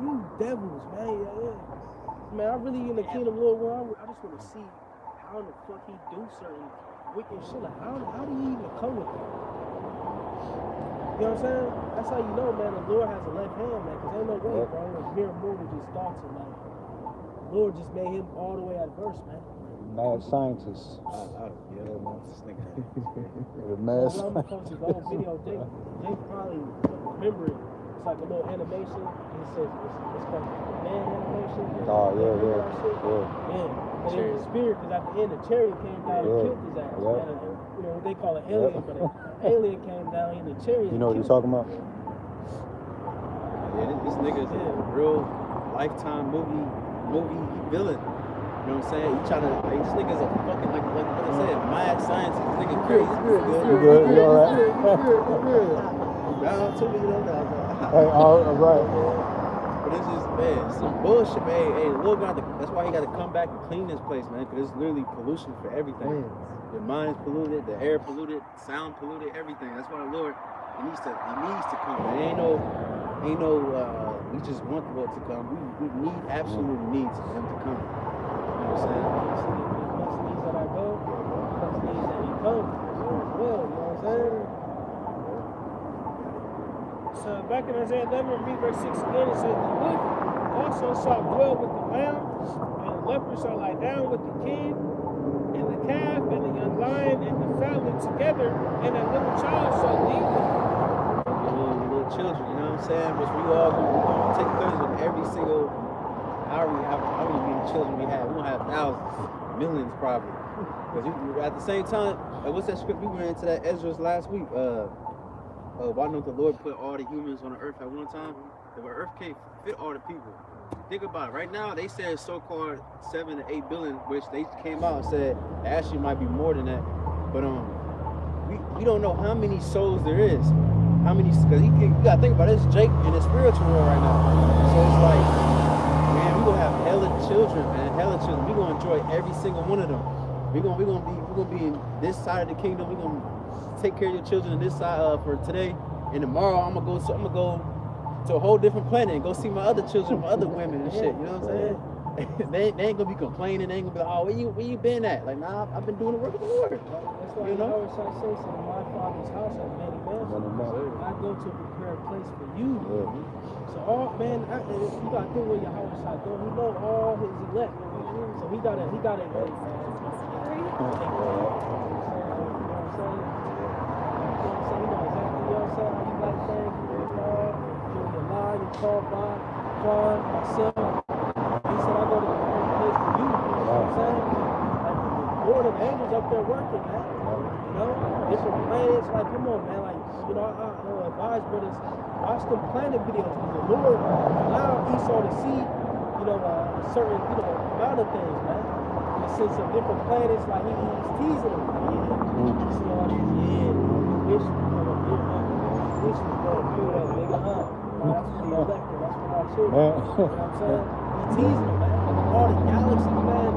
You devils, man. Yeah. Man, I really in the kingdom, Lord, I just want to see how the fuck he do certain wicked shit. Like, how do you even come with that? You know what I'm saying? That's how you know, man, the Lord has a left hand, man, because ain't no way, bro. It's mere mortal just thoughts and like, the Lord just made him all the way adverse, man. Mad scientist. Yeah, man, this nigga. The mad I'm gonna post his old video. Jake probably remember it. It's like a little animation. He says it's called man animation. Oh, yeah. Remember that shit? Yeah. Yeah. But it was spirit because at the end the chariot came down and killed his ass. Yeah. Man. You know what they call an alien, but an alien came down in the chariot. You know what and you're talking about? Yeah, this nigga's a real lifetime movie villain. You know what I'm saying? You trying to, like, this nigga's a fucking, like what I said, mad scientist. This nigga crazy. You good? You alright? Down to me, you know, Hey, all right. But it's just, man, it's some bullshit, man. Hey, the little guy, that's why he got to come back and clean this place, man, because it's literally pollution for everything. The mind's polluted, the air polluted, sound polluted, everything. That's why the Lord, he needs to come. There ain't no, we just want the Lord to come. We need, absolutely need him to come. You know what I'm saying? Must needs that I go, must needs that he comes. Well, you know what I'm saying? So back in Isaiah 11, read verse 6 again, it says, the wolf also shall dwell with the lamb, and the leopard shall lie down with the kid, and the calf, and the young lion, and the foundling together, and a little child shall lead them. Little children, you know what I'm saying? Which we all gonna take turns with every single, how many children we have. We gonna have thousands, millions probably. Because at the same time, what's that script we went into that Ezra's last week? Why don't the Lord put all the humans on the earth at one time? If the earth can't fit all the people, think about it. Right now, they said so-called 7 to 8 billion, which they came out and said actually might be more than that. But we don't know how many souls there is. How many? Because you gotta think about it. It's Jake in the spiritual world right now. So it's like, man, we gonna have hella children, man, hella children. We gonna enjoy every single one of them. We gonna be in this side of the kingdom. We gonna take care of your children in this side for today. And tomorrow I'm gonna go to a whole different planet and go see my other children, my other women and shit. You know what I'm saying? they ain't gonna be complaining. They ain't gonna be like, oh, where you been at? Like, nah, I've been doing the work of the Lord. That's why you always try to say, so in my Father's house are many mansions. I go to prepare a place for you. So all man, you gotta think where your house is going. He know all his elect. So he gotta You know what I'm saying? You know exactly what I'm saying. How you like things, your lie, your call by, John, myself. He said I go to prepare a place for you. You know what I'm saying? Like the Lord of angels up there working, man. You know, different planets. Like, come on, man. Like, you know, I advise brothers, watch them planet videos. The Lord allowed Esau to see, you know, a certain, you know, amount of things, man. In the sense of different planets, like he's teasing them. You see all these, wish we going through that nigga, huh? That's for the elected. That's for our children. You know what I'm saying? He's teasing them, man. All the galaxies, man.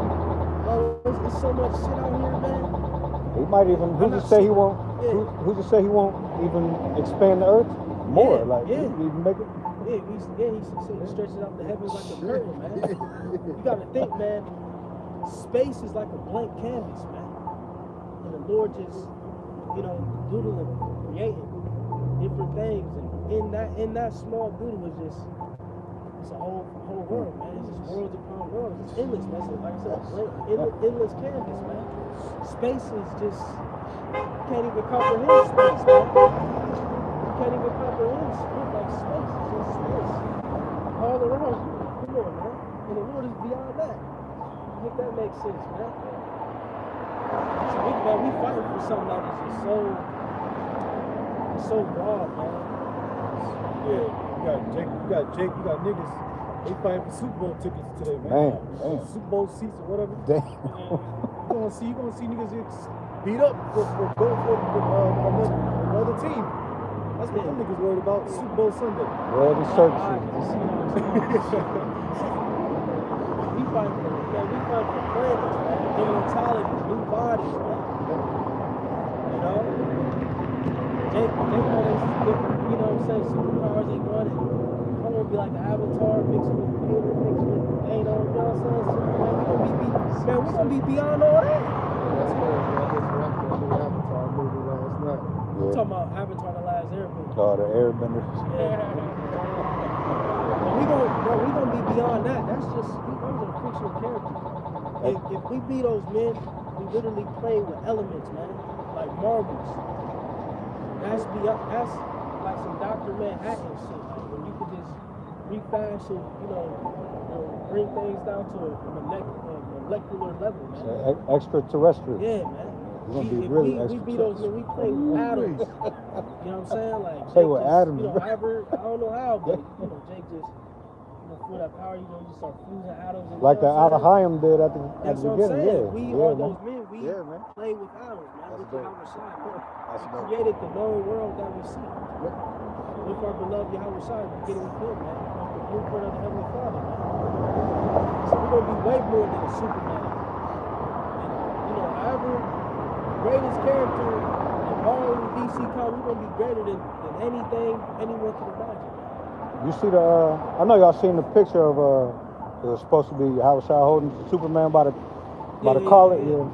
Bro, there's so much shit out here, man. He might even. Who's to say he won't? Who's to say he won't even expand the earth more? Like, he even make it. He stretches out the heavens like a curtain, man. You gotta think, man. Space is like a blank canvas, man. And the Lord just, you know, doodling, creating different things, and in that small doodle is just. It's a whole world, man. It's just worlds upon worlds. It's endless, man. So, like I said, endless canvas, man. Space is just, you can't even comprehend space, man. You can't even comprehend like space. It's just space. All around you. Come on, man. And the Lord is beyond that. I think that makes sense, man. So we fighting for something that is just so broad, man. Yeah. You got Jake, you got niggas. They fighting for Super Bowl tickets today, man. Super Bowl seats or whatever. Damn. You gonna see niggas get beat up for going for another team. That's what them niggas worried about. Super Bowl Sunday. Well, the circus. We fight for planets, man. Immortality, new bodies, man. You know? They know this, you know what I'm saying, superpowers they wanted. I want to be like the Avatar mixed with Peter, mixed with Thanos, you know what I'm saying? We're gonna be beyond all that. That's what the Avatar movie last night. We're talking about Avatar the Last Airbender. Oh, the airbenders. Yeah. But we gonna be beyond that. That's just, those are fictional characters. If we be those men, we literally play with elements, man. Like marbles. That's like some Dr. Manhattan shit. Like when you could just refashion, you know, bring things down to a molecular level, man. Extraterrestrial. Yeah, man. We're gonna be really we be those men, we play with atoms. You know what I'm saying? Like play Jake with just, atoms. You know, I don't know how, but you know, Jake just for that power, you know, you start fusing atoms. And, like the you know Alahayim did at the That's what I'm beginning. saying. We are man. those men. We man. play with atoms, man. That's With dope. Yahweh Shai, man. That's We dope. created the known world that we see. With our beloved Yahweh Shai, we get it with him, man. Off the blueprint of the Heavenly Father, man. So we're gonna be way more than a Superman. And you know, however greatest character in all of DC comics, we're gonna be greater than anything anyone can imagine. You see the? I know y'all seen the picture of it was supposed to be Howard Shah holding Superman by the collar. Yeah.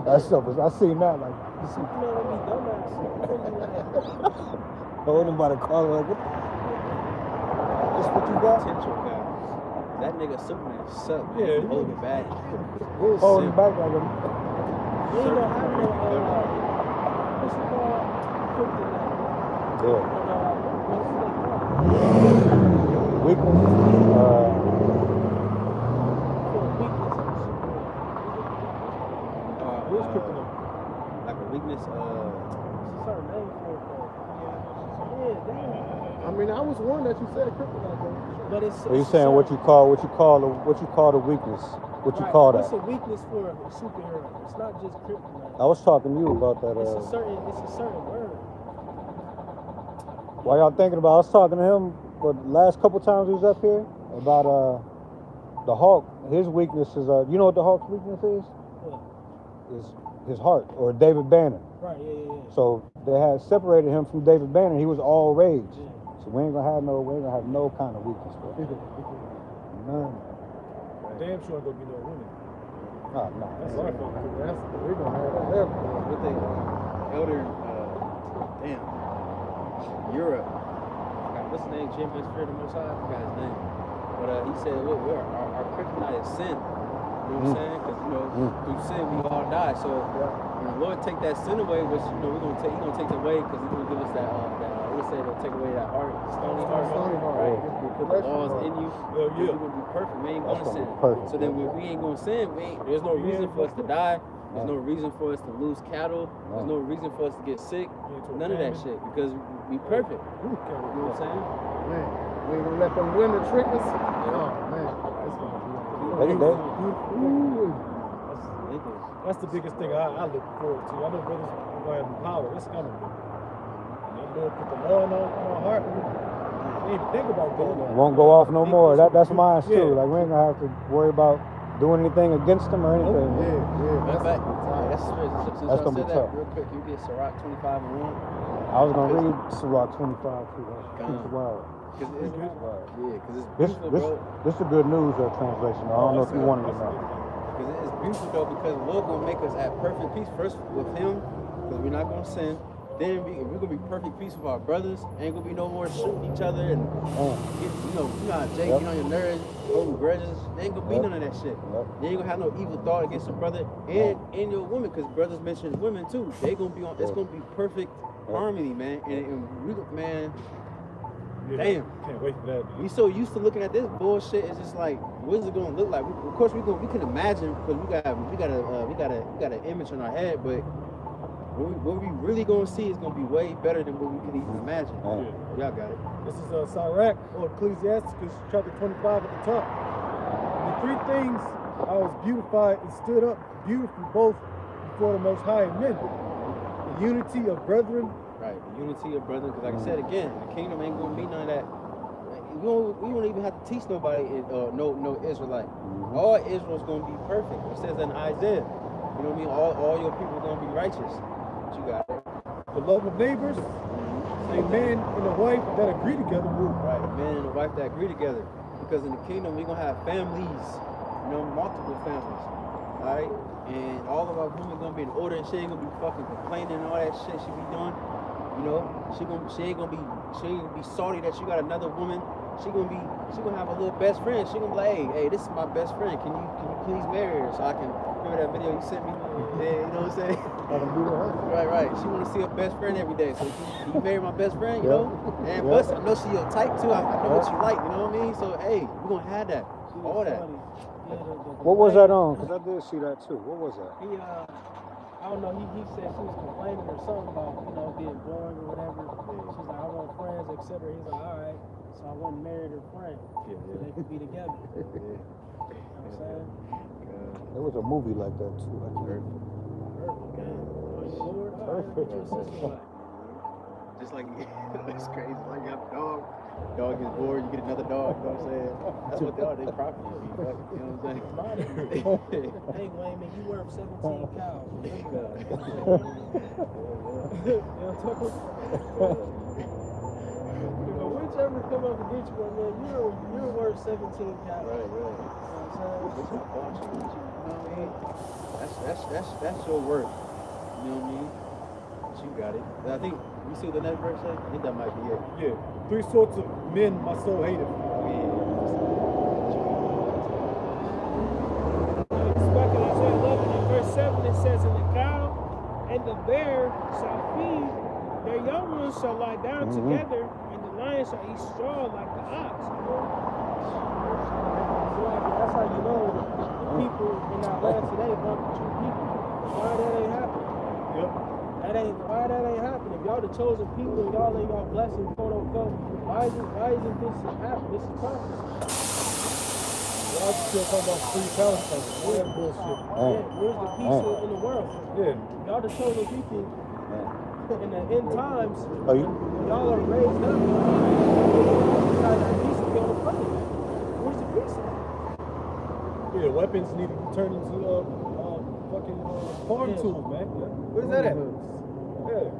That stuff was. I seen that like. Superman gonna be dumbass. Holding him by the collar like. This what you got? Potential guy. That nigga Superman sucked. Yeah, Hold it back. Holding back like a. You ain't gonna have no what's it called? Kryptonite. Yeah. What's it called? Weakness. Where's Kryptonite? Like a weakness. It's a certain name for it, though. Yeah, damn. I mean, I was one that you said kryptonite, though. But it's. So you saying what you call the weakness? What you call What's that? a weakness for a superhero? It's not just kryptonite. I was talking to you about that. It's a certain word. While y'all thinking about, I was talking to him for the last couple times he was up here about the Hulk. His weakness is you know what the Hulk's weakness is? What? Is his heart, or David Banner. Right. Yeah. So they had separated him from David Banner. He was all rage. Yeah. So we ain't gonna have no kind of weakness for him. None. Damn sure ain't gonna be no women. Oh, no. That's our fault. We're gonna have that there. What they elder Europe. What's his name? Gms Columbus Ohio. I forgot his name. But he said, look, our kryptonite is sin. You know what I'm saying? Because through sin we all die. So when the Lord take that sin away, which He's gonna take it away because He's gonna give us that we say He'll take away that heart, stony heart, right? He'll put the laws in you. We're gonna be perfect. We ain't gonna sin. Perfect. So then when we ain't gonna sin, there's no reason for us to die. There's no reason for us to lose cattle. There's no reason for us to get sick. None of that shit because we perfect. You know what I'm saying? Man, we ain't gonna let them women trick us. Oh, man. That's the biggest thing I look forward to. I know brothers are gonna have the power. It's coming. And I'm gonna put the law on my heart. We ain't even think about going on. Won't go off no more. That's mine too. Like we ain't gonna have to worry about doing anything against them or anything. That's since That's y'all gonna be said that tough. real quick, you get Sirach 25:1. I was gonna read Sirach 25 too. That's wild. Because it's This beautiful, bro. this is the good news translation. I don't know if you wanted to know. Because it's beautiful though, because the Lord gonna make us at perfect peace first with Him, because we're not gonna sin. Then we're gonna be perfect peace with our brothers. Ain't gonna be no more shooting each other and get, you know how Jake get on your nerves, holding grudges. There ain't gonna be none of that shit. You ain't gonna have no evil thought against a brother and your woman, because brothers mention women too. They gonna be on. It's gonna be perfect harmony, man. And we, man. Damn. Can't wait for that. Man. We so used to looking at this bullshit. It's just like, what is it gonna look like? Of course, we can imagine because we got an image in our head, but what we really gonna see is gonna be way better than what we can even imagine. Y'all got it. This is Sirach or Ecclesiasticus chapter 25 at the top. The three things I was beautified and stood up beautiful both before the Most High and men. The unity of brethren. Right, the unity of brethren, because like I said again, the kingdom ain't gonna be none of that. Like, we don't even have to teach nobody no Israelite. All Israel's gonna be perfect. It says in Isaiah, you know what I mean? All your people are gonna be righteous. But you got it. The love of neighbors. A man and a wife that agree together. Right, a man and a wife that agree together. Because in the kingdom we're gonna have families, multiple families. Alright? And all of our women gonna be in order and she ain't gonna be fucking complaining and all that shit she be doing. She ain't gonna be salty that she got another woman. She gonna have a little best friend. She gonna be like, hey, this is my best friend. Can you please marry her so I can remember that video you sent me? Yeah, you know what I'm saying? Right. She wanna see her best friend every day. So can you marry my best friend, you know? And plus I know she your type too. I know what you like, you know what I mean? So hey, we're gonna have that. All that. What was that on? Because I did see that too. What was that? I don't know, he said she was complaining or something about, being boring or whatever. She's like, I want friends, etc. He's like, all right. So I went and married her friend. So they could be together. You know what I'm saying? There was a movie like that too. I heard. Lord, all right, what your sister like? Just like it's crazy. Like you have a dog gets bored, you get another dog, you know what I'm saying? That's what they are, they property. You know what I'm saying? Hey Wayman, you worth 17 cows. You know what I'm talking about? Whichever come up and get you one, man, you're worth 17 cows. Right. You know what I'm saying? You know what I mean? That's your worth. You know what I mean? But you got it. I think you see what the next verse say? I think that might be it. Yeah. Three sorts of men my soul hated. Back in Isaiah 11 and verse 7 it says, and the cow and the bear shall feed, their young ones shall lie down together, and the lion shall eat straw like the ox. So that's how you know the people in our land today love the true people. Why that ain't happening? Yep. Why that ain't happening? If y'all the chosen people and y'all ain't y'all blessing, quote unquote, why isn't this happening? This is prophecy. Y'all still talking about free Palestine. All that bullshit. Yeah, where's the peace in the world? Yeah. Y'all the chosen people in the end times. Are you? Y'all are raised up. That peace will be on the planet. Where's the peace? Yeah, weapons need to be turned into fucking farm tools, man. Where's that at? Yeah.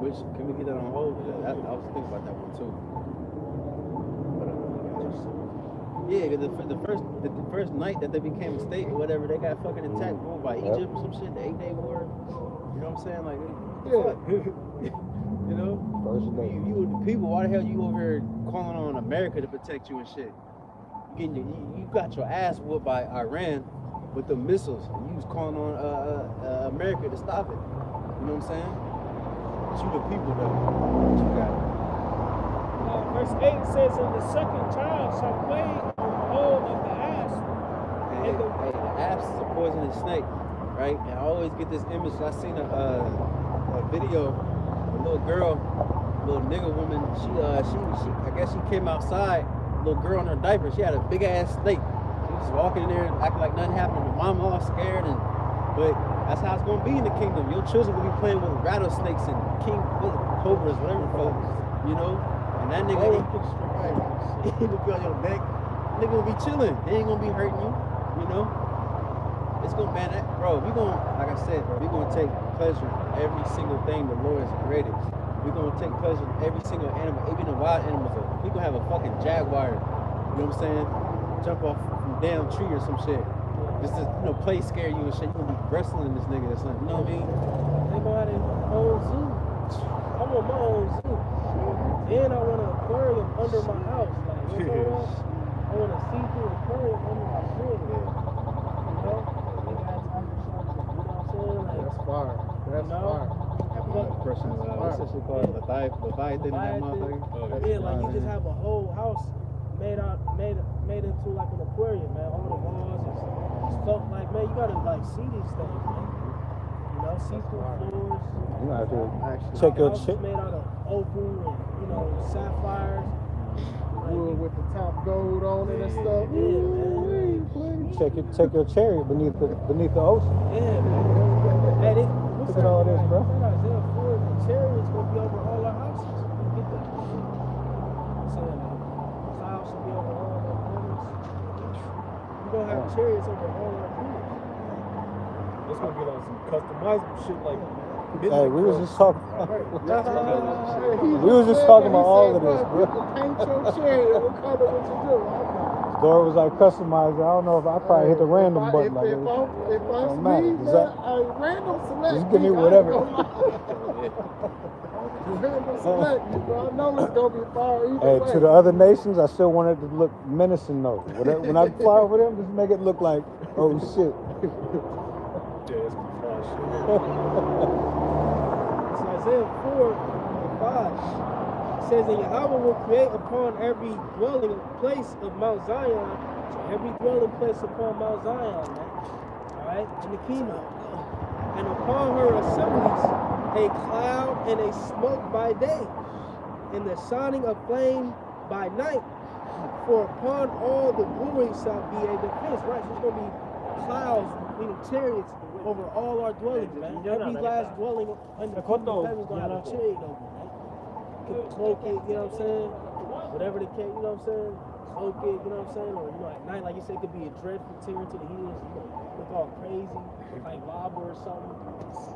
Which can we get that on hold? I was thinking about that one too. But, yeah, because the first night that they became a state or whatever, they got fucking attacked by Egypt or some shit. The 8-day war. You know what I'm saying? Like, you know, you the people. Why the hell you over here calling on America to protect you and shit? You got your ass whooped by Iran with the missiles. And you was calling on America to stop it. You know what I'm saying? But you the people though. What you got? Verse 8 says, "And the second child shall play on the hole of the asp." Hey, the asp is a poisonous snake, right? And I always get this image. I seen a video, a little girl, little nigga woman. She I guess she came outside. Little girl in her diaper. She had a big ass snake. She was walking in there acting like nothing happened. The mom all scared, but that's how it's gonna be in the kingdom. Your children will be playing with rattlesnakes and cobras, whatever the fuck, you know. And that nigga, he will be on your neck. Nigga will be chilling. They ain't gonna be hurting you, you know. It's gonna ban that, bro. We gonna, like I said, bro, we gonna take pleasure in every single thing the Lord has created. We're gonna take pleasure in every single animal, even the wild animals. We gonna have a fucking jaguar, you know what I'm saying? Jump off from a damn tree or some shit. Just to, play scare you and shit. You gonna be wrestling this nigga or something, you know what I mean? They gonna have their own zoo. I want my own zoo. Then I want an aquarium under my house. Like, you know what? I want a see-through aquarium under my crib. You know? That's fire. That's fire. Person, what's that shit called? Leviathan in that motherfucker? Yeah, like you just have a whole house made into like an aquarium, man. All the walls is felt like, man, you gotta like see these things, man. You know, see-through floors. You gonna have to check your chip. Made out of opal and sapphires. Wood with the top gold on it and stuff. Yeah, man. Check your chariot beneath the ocean. Yeah, man. Hey, look at all this, bro. Isaiah 4, the chariots gonna be over all our houses. You get that? I'm saying clouds should be over all our corners. We're gonna have chariots over all our corners. It's gonna be like some customizable shit like. Hey, we was just talking. We was just talking about all of this, bro. Paint your chariot. What color would you do? Door was like customized. I don't know if I probably hit the random button. If I'm me, random select. Just give me whatever. Random select, bro. I know it's gonna be fire either way. Hey, to the other nations, I still want it to look menacing though. When I fly over them, just make it look like, oh shit. Yeah, it's gonna fly shit. So Isaiah 4:5 says that Yahweh will create upon every dwelling place of Mount Zion, so every dwelling place upon Mount Zion, man. Alright, in the kingdom. And upon her assemblies, a cloud and a smoke by day, and the shining of flame by night. For upon all the glory shall be a defense. Right, so it's gonna be clouds, meaning chariots, over all our dwellings, man. Every last dwelling under the kingdom of heaven is gonna have a chariot over, right? Cloak it, you know what I'm saying? Whatever the case, you know what I'm saying? Cloak it, you know what I'm saying? Or, at night, like you said, it could be a dreadful tear to the heels, look all crazy, like lava or something,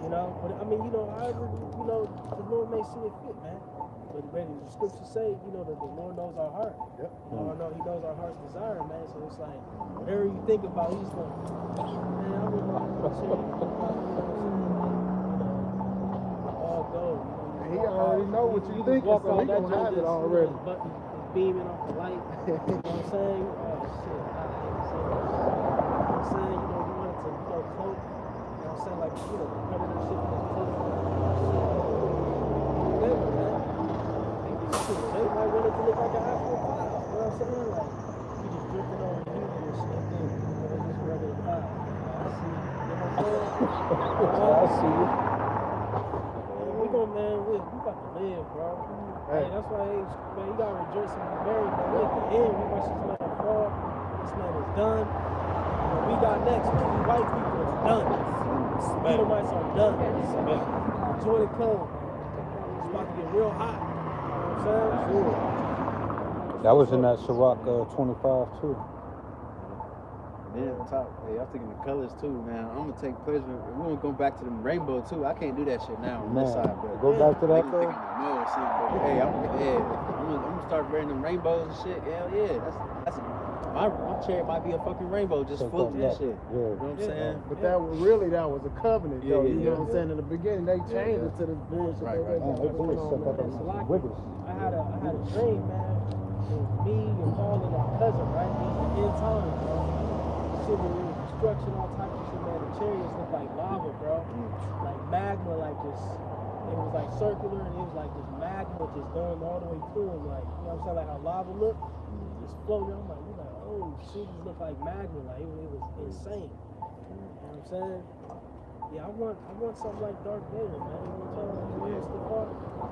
you know? But, I mean, however, the Lord may see it fit, man. But the scriptures say, that the Lord knows our heart. Yep. He knows our heart's desire, man. So it's like, whatever you think about, he's going, man, I would love to see all gold. He already know what you think, so he gonna have it already. Buttons beaming off the light. You know what I'm saying? Oh shit! I'm saying, you wanted to, cloak. You know what I'm saying? Like, cover this shit with this cloak. Whatever, man. They might want it to look like an actual cloud. You know what I'm saying? Like, you just drifting over the universe and then just regular cloud. I see you. You know what I'm saying? I see you. gonna, man, we got to live, bro. Hey, that's why, man, you gotta rejoice and be merry, man. We at the end, we watch this man fall. This man is done. What we got next, man, we white people is done. Edomites are done. Enjoy the come. It's about to get real hot. You know what I'm saying? That was in that Ciroc 25 too. Then on top, hey, I'm thinking the colors too, man. I'm gonna take pleasure. We're gonna go back to the rainbow too. I can't do that shit now on this Man, side, but go back to that niggas though. thinking no, see, but hey, I'm gonna start wearing them rainbows and shit. Hell yeah, that's my chair might be a fucking rainbow just Take floating that and shit. back. You know what I'm saying? But that was a covenant, though. Yeah, You know what I'm saying? In the beginning, they changed it to this bullshit. Right, they right. got Man, they going did set that on, man. up like wiggles. I had a dream, man. It was me and Paul and our cousin, right? In time, bro. Shit, we were destruction, all types of shit, man. The chariots looked like lava, bro. Like magma, like just, it was like circular and it was like this magma just going all the way through and like, you know what I'm saying? Like how lava look, just floating. I'm like, oh shit, these look like magma. Like it was insane. You know what I'm saying? Yeah, I want something like Darth Vader, man. You know what I'm saying? Like, what's the part?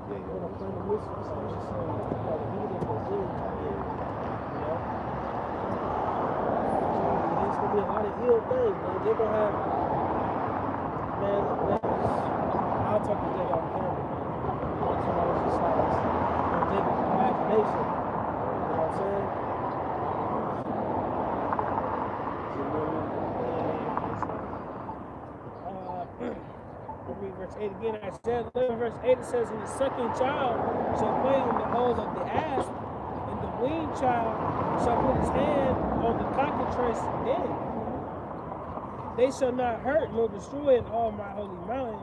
Yeah, you want to play the whistle, so I'm just saying, you got to heat it, but then, you know? It's going to be a lot of ill things, man. They're going to have, man, I'll talk to Jake off camera, man. So I was just like, Jake's imagination. You know what I'm saying? Read verse 8 again. I said, 11 verse 8, it says, and the sucking child shall play on the hole of the asp, and the weaned child shall put his hand on the cockatrice den. They shall not hurt nor destroy in all my holy mountain,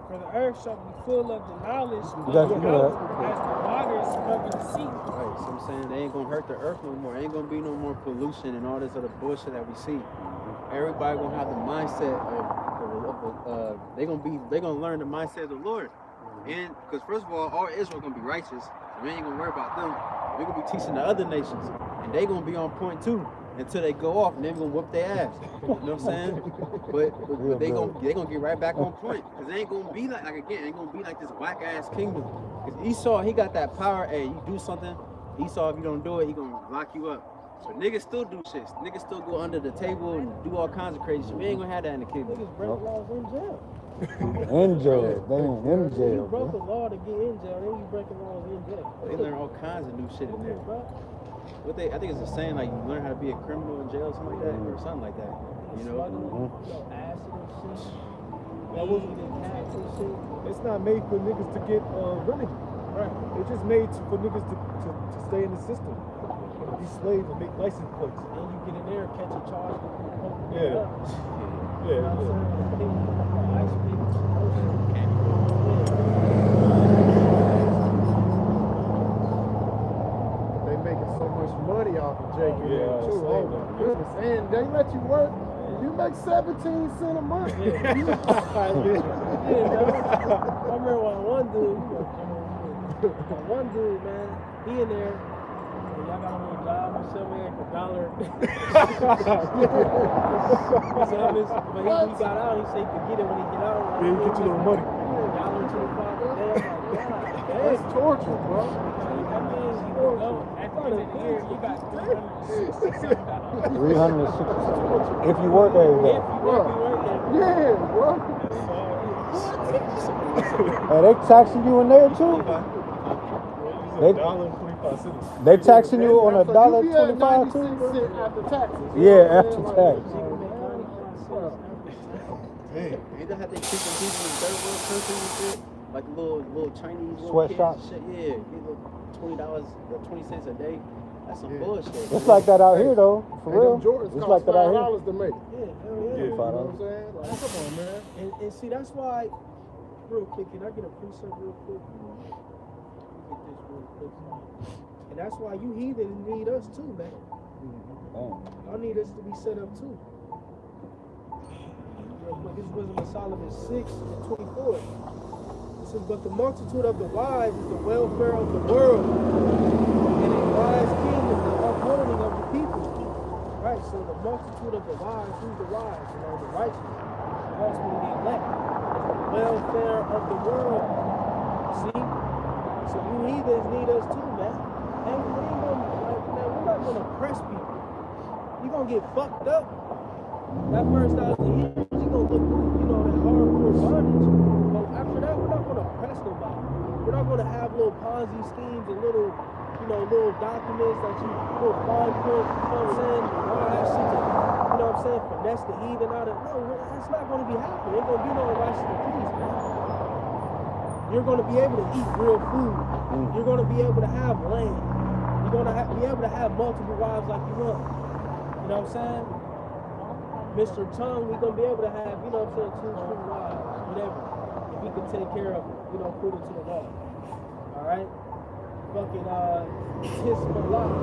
for the earth shall be full of the knowledge of the mountain as the waters cover the sea. Right, so I'm saying they ain't gonna hurt the earth no more. Ain't gonna be no more pollution and all this other bullshit that we see. Everybody gonna have the mindset of they gonna learn the mindset of the Lord. And because first of all Israel gonna be righteous, so we ain't gonna worry about them. We're gonna be teaching the other nations, and they gonna be on point too until they go off, and they're gonna whoop their ass. You know what I'm saying? But they gonna get right back on point, because they ain't gonna be like again, ain't gonna be like this whack ass kingdom. Because Esau, he got that power. Hey, you do something, Esau, if you don't do it, he gonna lock you up. But niggas still do shit. Niggas still go under the table and do all kinds of crazy shit. We ain't gonna have that in the kingdom. Niggas break laws in jail. In jail, damn, in jail. You broke the law to get in jail, then you breaking laws in jail. They learn all kinds of new shit in there. I think it's the same, like you learn how to be a criminal in jail or something like that, or something like that. You know? Acid and shit. That wasn't it's not made for niggas to get remedy. Right. It's just made for niggas to stay in the system. Be slaves and make license plates. And you get in there, catch a charge. Yeah. They making so much money off of Jake in there, too. same, Oh, my goodness. And they let you work. You make 17 cents a month. I remember one dude, man, he in there. Y'all got a little job or somewhere for $1. But he got out, he said he could get it when he get out. Yeah, you get your little money. $1.25 a day. I'm like, God, That's torture, bro. that means you can go at the end of the year, you got $360. 360. If you work every day. Yeah, bro. Hey, they taxing you in there too? They taxing you on $1.25 too? After taxes. Yeah, after tax. Ain't that how they treat them people in third world countries and shit? Like little Chinese Sweatshop? kids and shit. Yeah, get $20 or 20 cents a day. That's some bullshit. It's like that out here though, for real. It's like that out here. $5 to make. Yeah, hell yeah. You know what I'm saying? Like, come on, man. And see, that's why, real quick, can I get a precept real quick? Let me get this real quick. And that's why you heathens need us too, man. Y'all need us to be set up too. Real quick, this is Wisdom of Solomon 6:24. It says, but the multitude of the wise is the welfare of the world, and a wise king is the upholding of the people. Right, so the multitude of the wise, who's the wise? You know, the righteous, the ultimately the elect, is the welfare of the world. See? So you heathens need us too, man. And we ain't gonna, like, man, we're not gonna oppress people. You gonna get fucked up. That first 1,000 years, you gonna look through, you know, that hardcore bondage. But after that, we're not gonna oppress nobody. We're not gonna have little Ponzi schemes and little, you know, little documents that you little fine print, you know what I'm saying? And all that shit to, you know what I'm saying, finesse the heathen out of. No, it's not gonna be happening. Ain't gonna be no righteous decrees, man. You're gonna be able to eat real food. You're gonna be able to have land. You're gonna be able to have multiple wives like you want. You know what I'm saying? Mr. Tongue, we're gonna be able to have, you know what I'm saying, 2, 3 wives, whatever. If he can take care of it, you know, put it to the law. Alright? Fucking Tis Malak.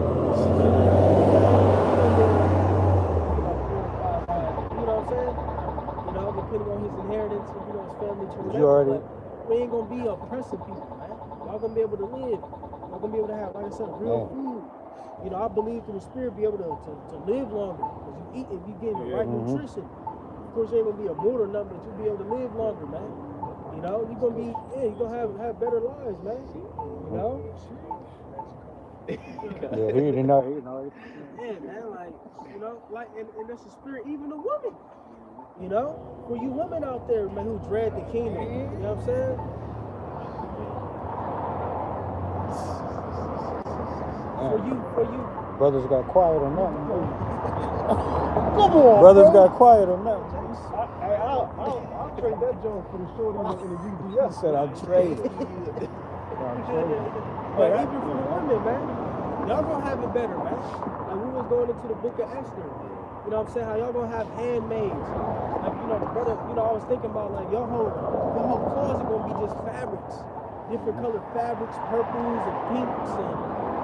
You know what I'm saying? You know, depending on his inheritance, you know, his family tree. But we ain't gonna be oppressing people, man. Y'all gonna be able to live. Y'all gonna be able to have, like I said, real food. You know, I believe through the spirit be able to live longer. Because you eat, if you get the right nutrition, of course you ain't gonna be a mood or nothing, but you'll be able to live longer, man. You know, you're gonna be, you're gonna have better lives, man. You know? Yeah, he know. Yeah, man, like, you know, like, and that's the spirit, even the woman. You know? For you women out there, man, who dread the kingdom, you know what I'm saying? For you. Brothers got quiet on that. Come on, Brothers bro. got quiet on that. I'll trade that joint for the shorty in the UDS. He said I'm trading. But even for the women, man, y'all gonna have it better, man. Like we was going into the book of Esther. You know what I'm saying? How y'all gonna have handmaids. Like, you know, brother, you know, I was thinking about like your whole closet gonna be just fabrics. Different colored fabrics, purples and pinks and,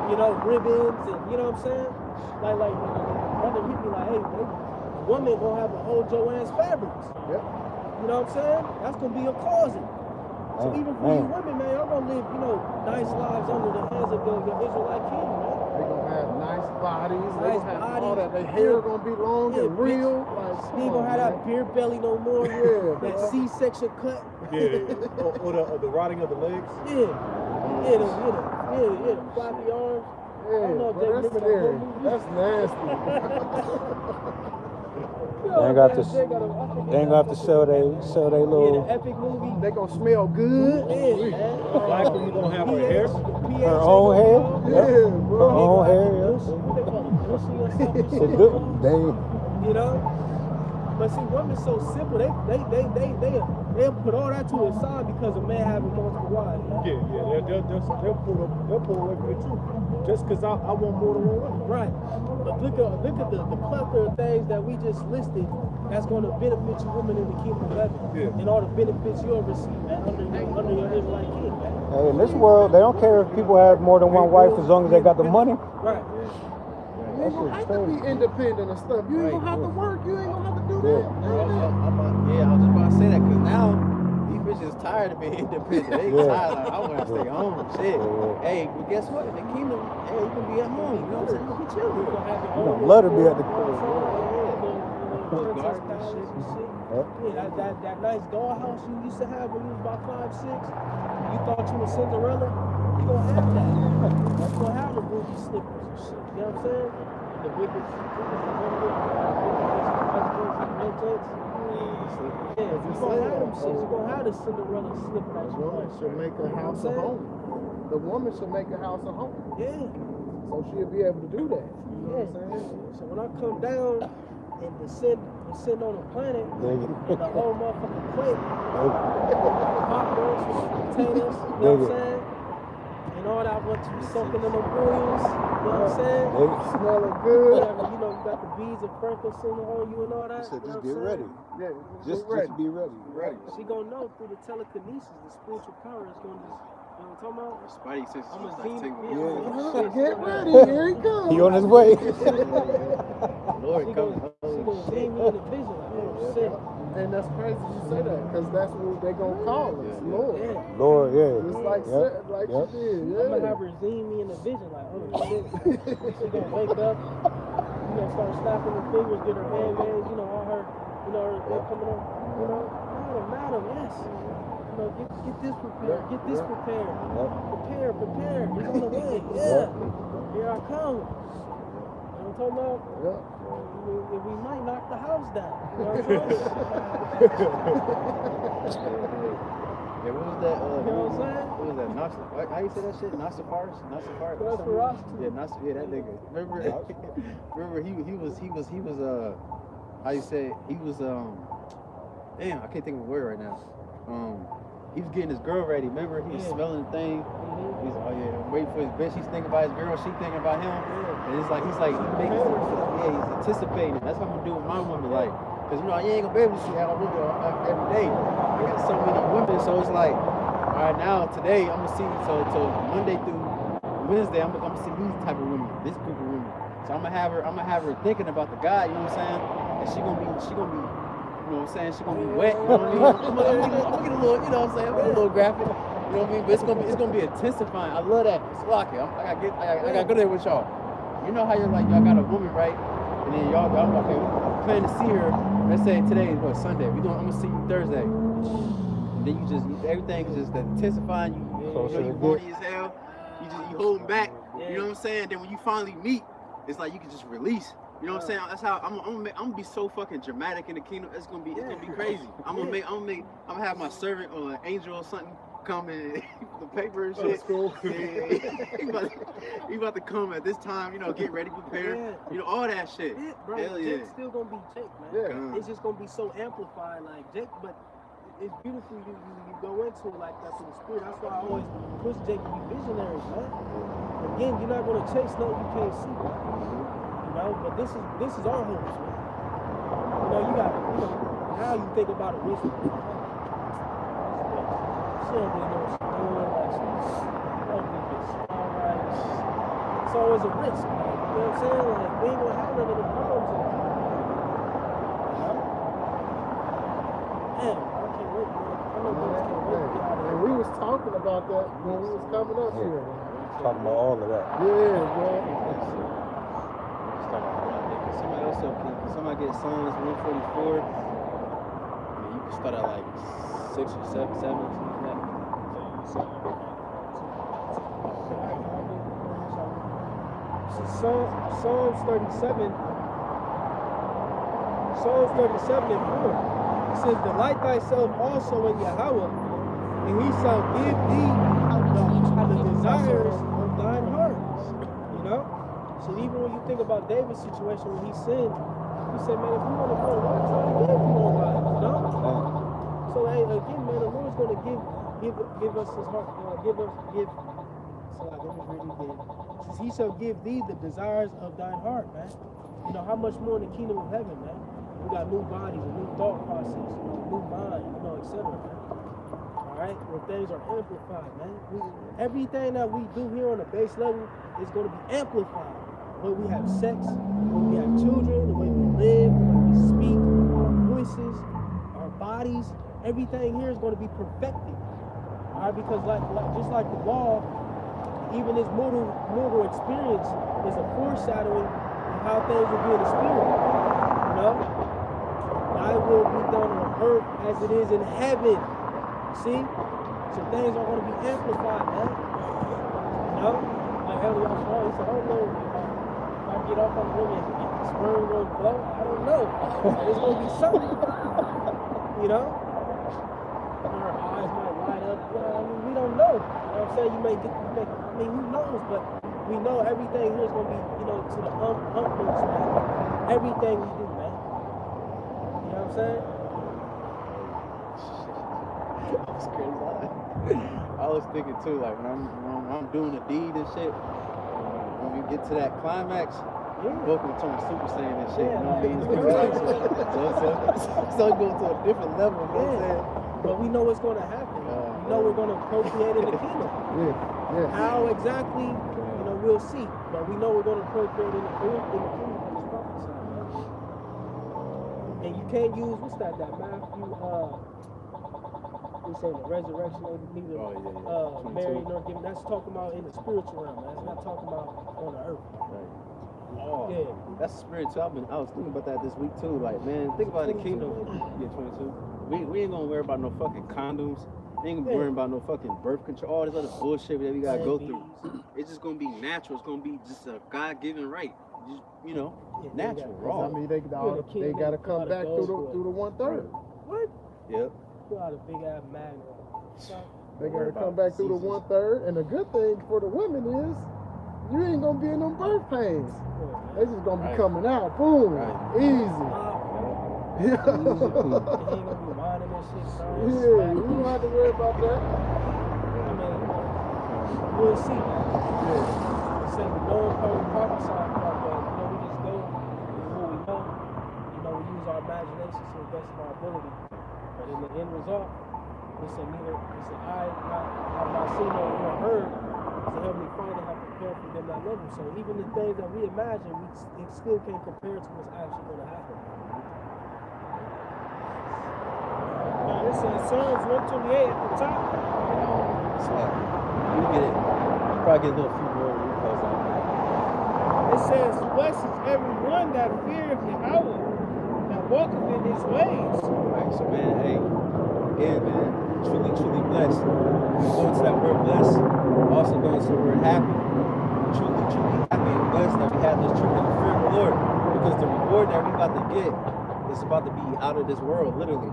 you know, ribbons and, you know what I'm saying? Like brother hit me like, hey, a woman gonna have a whole Joanne's fabrics. Yep. You know what I'm saying? That's gonna be a closet. So even for you women, man, y'all gonna live, you know, nice lives under the hands of your Israelite king, man. They gonna have nice bodies. Nice They gonna have all bodies. that. Their hair gonna be long and real. Like, You ain't gonna have that beer belly no more. Yeah, That bro. C-section cut. Yeah, or the rotting of the legs. Yeah, the floppy arms. I don't know if they Bro, that's remember that scary. whole movie. That's nasty. They ain't gonna have to sell they little the epic movie. They gonna smell good. Yeah, man. Black woman gonna have her hair. her own hair. Yeah, bro. Her own hair. What they call it? Pussy or something? It's good. You know? But see, women so simple. They'll put all that to the side because a man having multiple wives. Man. Yeah, they'll pull away from the truth. Just because I want more than one woman. Right. But look at the plethora of things that we just listed that's going to benefit you women in the kingdom of heaven. Yeah. And all the benefits you'll receive, man, under your Israelite king, man. Hey, in this world, they don't care if people have more than one wife as long as they got the money. Right. You ain't gonna have to be independent and stuff. You ain't gonna have to work. You ain't gonna have to do that. I was just about to say that because now these bitches tired of being independent. They tired, like, I want to stay home. Shit. Hey, but guess what? In the kingdom, hey, you can be at home. You know what I'm saying? You can chill. You gonna have your You own don't love to be at the Yeah, that nice dollhouse you used to have when you was about 5, 6. You thought you were Cinderella. You gonna have that. You gonna have the ruby slippers and shit. You know what I'm saying? The wicked yeah, you gonna have them shit. You gonna have the Cinderella slippers. The woman should make a house a home. The woman should make a house a home. Yeah. So she'll be able to do that. You know what I'm saying? So when I come down and descend on the planet and the whole motherfucking plate, popcorn, potatoes, you know what I'm saying? And all that, what you soaking in the oils, you know what I'm saying? Smelling good. Whatever, you know, you got the beads of frankincense on you and all that. Said, you know just what get I'm ready. saying? Yeah, Just be ready. ready. She gonna know through the telekinesis, the spiritual power is gonna just, you know what I'm talking about? Spidey says I'm a like demon. tingling. Get ready. Here he comes. He on his way. Lord, She come. gonna see me in the vision, like, oh shit. And that's crazy you say that, because that's what they gonna call us, Lord. Yeah. Lord, yeah. Just like you did, I'm gonna yeah. have her see me in the vision, like, oh shit. She gonna wake up, you know, start snapping her fingers, get her hand raised, you know, all her, you know, her coming on, you know. Madam, yes. know, get this prepared, get this prepared. Yep. Prepare. He's on the way. Yeah. Here I come. You know what I'm talking about? Yeah. We might knock the house down. You know what I'm saying? Yeah, what was that? You know what I'm saying? What was that? How you say that shit? Nasafaris? Nosferatu. Yeah, that nigga. Remember he was how you say it? He was damn, I can't think of a word right now. He was getting his girl ready. Remember, he was smelling the thing. He's waiting for his bitch. He's thinking about his girl. She thinking about him. And it's like he's he's anticipating. That's what I'm gonna do with my woman, like, cause you ain't gonna be able to see how I look every day. I got so many women, so it's like, all right, now today I'm gonna see. So Monday through Wednesday, I'm gonna see these type of women, this group of women. So I'm gonna have her thinking about the guy. You know what I'm saying? And she gonna be. You know what I'm saying? She's gonna be wet, you know what I mean? I'm gonna get a little, you know what I'm saying? A little graphic, you know what I mean? But it's gonna be intensifying. I love that. It's lucky. I gotta go there with y'all. You know how y'all got a woman, right? And then y'all okay, I'm planning to see her. Let's say today is Sunday. I'm gonna see you Thursday. And then everything is just intensifying. You horny as hell. You holding back. You know what I'm saying? Then when you finally meet, it's like you can just release. You know what I'm saying? That's how I'm gonna be so fucking dramatic in the kingdom. It's gonna be crazy. I'm gonna have my servant or an angel or something come and the paper and shit. He about to come at this time. Get ready, prepare. All that shit. Bro, hell yeah. Jake's still gonna be Jake, man. Yeah. It's just gonna be so amplified, like Jake. But it's beautiful. You go into it like that through the spirit. That's why I always push Jake to be visionary, man. Again, you're not gonna chase nothing you can't see, man. But this is our hopes, man. You got now you think about it with she don't really know what she's doing, like alright. It's always a risk, man. You know what I'm saying? Like we ain't gonna have none of the problems in it. Man, I can't wait, man. I know brothers can't wait to get out of here. And we was talking about that when we was coming up here. Talking about all of that. Yeah, man. Somebody get Psalms 144. You can start at like 6 or 7, something like that. Psalms 37 and 4. It says, delight thyself also in Yahweh, and he shall give thee the desires of thine heart. So even when you think about David's situation when he sinned, he said, man, if you want to go to work, try to give you more life, So hey, again, man, the Lord's gonna give us his heart, give. So let me read it again. It says, he shall give thee the desires of thine heart, man. How much more in the kingdom of heaven, man? We got new bodies, a new thought process, new mind, etc. man. Alright? Where things are amplified, man. Everything that we do here on the base level is going to be amplified. The way we have sex, the way we have children, the way we live, the way we speak, our voices, our bodies, everything here is going to be perfected. Alright? Because just like the law, even this mortal experience is a foreshadowing of how things will be in the spirit. Thy will be done on earth as it is in heaven. See? So things are going to be amplified, man. Like Elliot was wrong. He said, I don't know if I get off on the women, the sperm going to blow. I don't know. There's going to be something. Our eyes might light up. We don't know. I'm saying who knows? But we know everything here is going to be, to the utmost, man. Everything we do, man. You know what I'm saying? That's crazy. I was thinking too, like when I'm doing a deed and shit, when we get to that climax, both will turn Super Saiyan and shit. You know what I mean? So it goes to a different level. You know what I'm saying? But we know what's going to happen. We know we're going to procreate in the kingdom. How exactly, we'll see. But we know we're going to procreate in the kingdom. And you can't use that Matthew, we say the resurrection of neither Mary nor given. That's talking about in the spiritual realm, man. It's not talking about on the earth. Right. Oh, yeah. That's the spirit too. I was thinking about that this week too. Like, man, think about the kingdom. Yeah, 22. We ain't gonna worry about no fucking condoms. They ain't gonna be worrying about no fucking birth control, all this other bullshit that we gotta go through. It's just gonna be natural. It's gonna be just a God-given right. Just, you know, natural, raw. I mean, they gotta come back through the 1/3. What? Yep. Pull out a big ass magnet. They gotta come back through the 1/3. And the good thing for the women is you ain't gonna be in them birth pains. They just gonna be coming out, boom, easy. Yeah. He ain't gonna be minding that shit, son. Yeah, you don't have to worry about that. I mean, we'll see. Yeah. Say we don't come prophesy about that. You know, we just go with what we know. You know, we use our imagination to the best of our ability. But in the end result, it's I have not seen or heard. It's the Heavenly Father have prepared for them that level. So even the things that we imagine, it still can't compare to what's actually going to happen. It says Psalms 128 at the top. So, you get it. Probably get a little few more replays on that. It says, blessed is everyone that feareth Yahweh, that walketh in his ways. Right, so man, hey, again, man, truly, truly blessed. Going to that word blessed, also going to the word happy. Truly, truly happy and blessed that we have this truth and the fear of the Lord. Because the reward that we about to get is about to be out of this world, literally.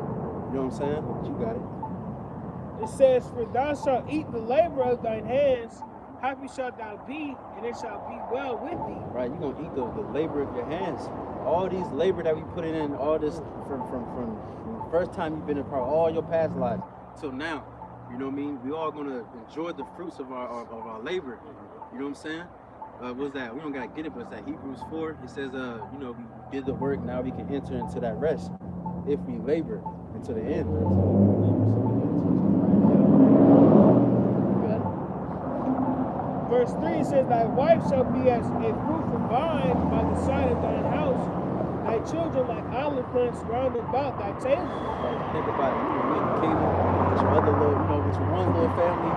You know what I'm saying? But you got it. It says, for thou shalt eat the labor of thine hands, happy shalt thou be, and it shall be well with thee. Right, you're going to eat the labor of your hands. All these labor that we put in, all this from the first time you've been in probably all your past lives till now. You know what I mean? We all going to enjoy the fruits of our labor. You know what I'm saying? What's that? We don't got to get it, but it's that Hebrews 4. It says, you know, we did the work, now we can enter into that rest if we labor until the end. Verse 3 says, thy wife shall be as a fruitful vine by the side of thine house, thy children like olive plants round about thy table. Right, think about it. You know, we in the kingdom with your other little, you know, with your one little family,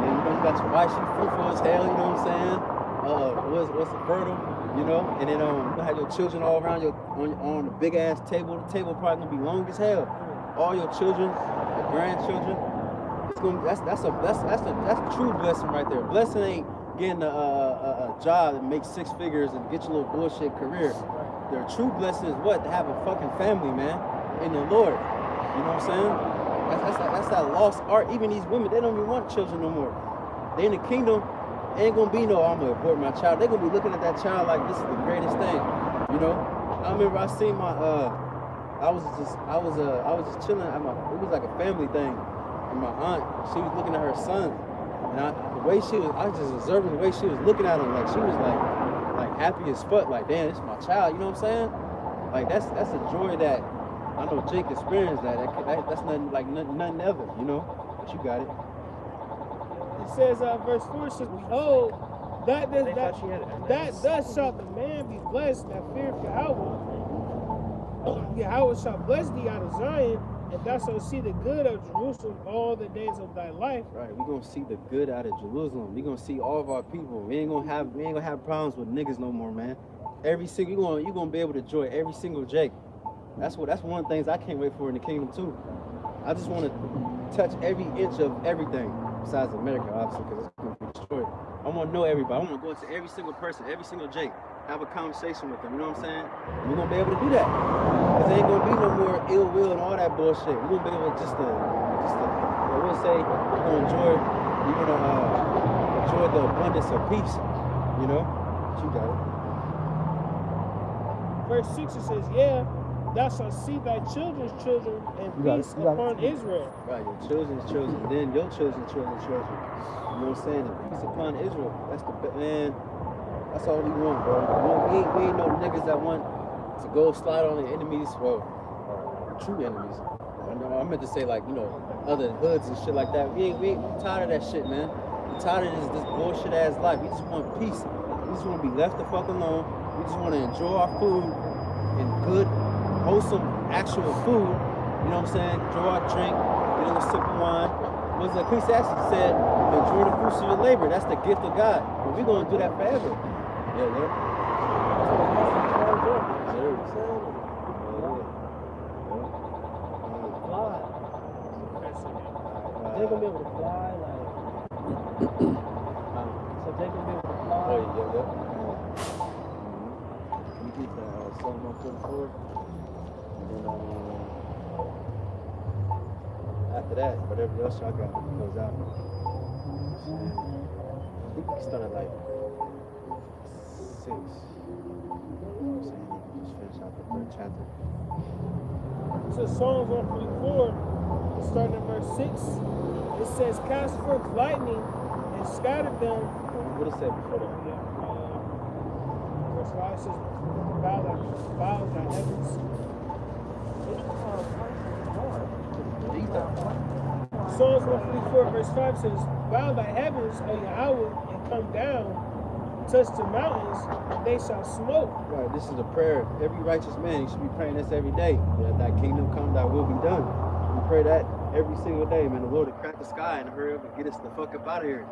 and you know, you got your wife, she fruitful as hell, you know what I'm saying? What's the fertile, you know? And then you have your children all around on the big ass table. The table probably gonna be long as hell. All your children, your grandchildren. That's a true blessing right there. Blessing ain't getting a job that makes 6 figures and get your little bullshit career. The true blessing is what? To have a fucking family, man, in the Lord. You know what I'm saying? That's that lost art. Even these women, they don't even want children no more. They in the kingdom, ain't gonna be no, I'm gonna abort my child. They're gonna be looking at that child like this is the greatest thing. You know? I remember I seen my I was just chilling at it was like a family thing. And my aunt, she was looking at her son, and I was just observing the way she was looking at him, like she was like happy as fuck, like damn, this is my child, you know what I'm saying? Like that's a joy that I know Jake experienced that that's nothing like nothing ever, you know. But you got it. It says, verse 4 says, behold, that thus shall the man be blessed that feareth Yahweh. Yahweh shall bless thee out of Zion, and thou shalt see the good of Jerusalem all the days of thy life. Right, we're gonna see the good out of Jerusalem. We're gonna see all of our people. We ain't gonna have problems with niggas no more, man. You're gonna be able to enjoy every single Jake. That's one of the things I can't wait for in the kingdom too. I just want to touch every inch of everything besides America, obviously, because it's gonna be destroyed. I want to know everybody. I want to go into every single person, every single Jake, have a conversation with them. You know what I'm saying? We're gonna be able to do that because there ain't gonna be no more ill will and all that bullshit. We're gonna be able to just we'll say we're gonna enjoy the abundance of peace. You know, but you got it. Verse 6 it says, yeah, thou shalt see thy children's children and peace upon Israel. Right, your children's children, then your children's children's children. You know what I'm saying? And peace upon Israel. That's man. That's all we want, bro. We ain't no niggas that want to go slide on the enemies, well, true enemies. I meant to say like, you know, other hoods and shit like that. We tired of that shit, man. We tired of this bullshit ass life. We just want peace. We just want to be left the fuck alone. We just want to enjoy our food and good, wholesome, actual food. You know what I'm saying? Enjoy our drink, get a little sip of wine. What the Ecclesiastes said, enjoy the fruits of your labor. That's the gift of God. And we're going to do that forever. Yeah, Lord. they gonna be able to fly, like. So they gonna be able to fly. Oh, yeah. You get the Psalm 144, and then after that, whatever else y'all got goes out. I think we start at like 6. You know what I'm saying? You can just finish out the 3rd chapter. So Psalms 144, starting at verse 6, it says, "Cast forth lightning and scatter them." What it say before that? Verse 5 says, "Bow thy heavens." Psalms 144, verse 5 says, "Bow thy heavens, O Yahweh, and come down, touch the mountains, and they shall smoke." Right, this is a prayer. Every righteous man, you should be praying this every day. That thy kingdom come, thy will be done. We pray that every single day, man. The Lord to crack the sky and hurry up and get us the fuck up out of here.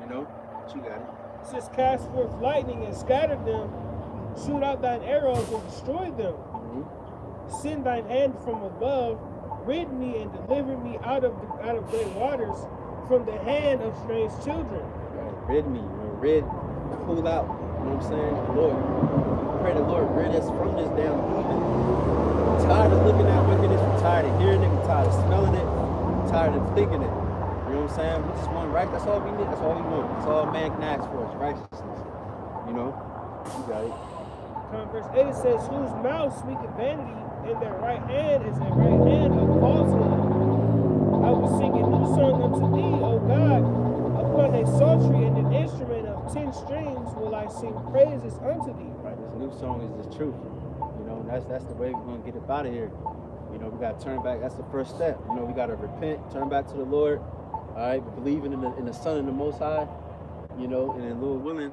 You know? But you got it. It says, "Cast forth lightning and scatter them, shoot out thine arrows and destroy them. Send thine hand from above, rid me and deliver me out of great waters, from the hand of strange children." Right, rid me, rid, pull out. You know what I'm saying? Lord, pray the Lord rid us from this damn heathen. We're tired of looking at wickedness. We're tired of hearing it. We're tired of smelling it. We're tired of thinking it. You know what I'm saying? We just want right. That's all we need. That's all we want. That's all man can ask for is righteousness. You know? You got it. Verse 8 says, "Whose mouth speaketh vanity, and their right hand is a right hand of falsehood. I will sing a new song unto thee, O God. Upon a psaltery and an instrument of 10 strings will I sing praises unto thee." Right, this new song is the truth. You know, that's the way we're gonna get up out of here. You know, we gotta turn back. That's the first step. You know, we gotta repent, turn back to the Lord. All right, believing in the Son and the Most High. You know, and then Lord willing,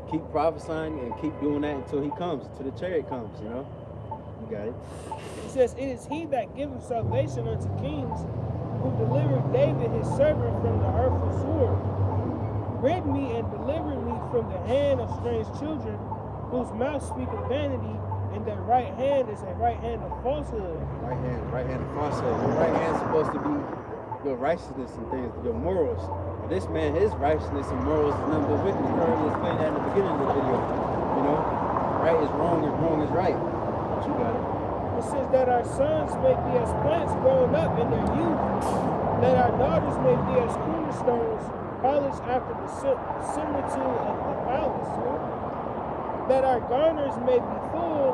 keep prophesying and keep doing that until He comes, until the chariot comes. You know, you got it. It says, "It is he that giveth salvation unto kings, who delivered David his servant from the hurtful sword. Rid me and deliver me from the hand of strange children, whose mouth speaketh vanity, and their right hand is a right hand of falsehood." Right hand of falsehood. Your right hand's supposed to be your righteousness and things, your morals. And this man, his righteousness and morals is nothing but wickedness. You already explained that in the beginning of the video. You know, right is wrong and wrong is right. But you got it. It says that our sons may be as plants growing up in their youth, that our daughters may be as cornerstones polished after the similitude of the palace, that our garners may be full,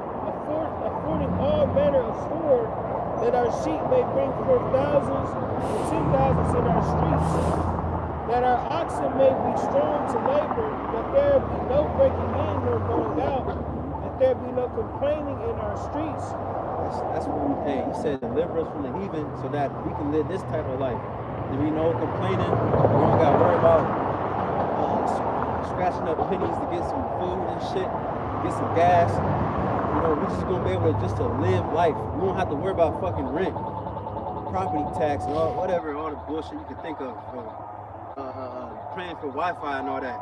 affording all manner of store, that our sheep may bring forth thousands and 10,000s in our streets, that our oxen may be strong to labor, that there be no breaking in nor going out, that there be no complaining in our streets. That's what we pay. He said, deliver us from the heathen so that we can live this type of life. There be no complaining. We don't got to worry about scratching up pennies to get some food and shit, get some gas. You know, we just gonna be able to just to live life. We don't have to worry about fucking rent, property tax, and all the bullshit you can think of. Praying for Wi-Fi and all that.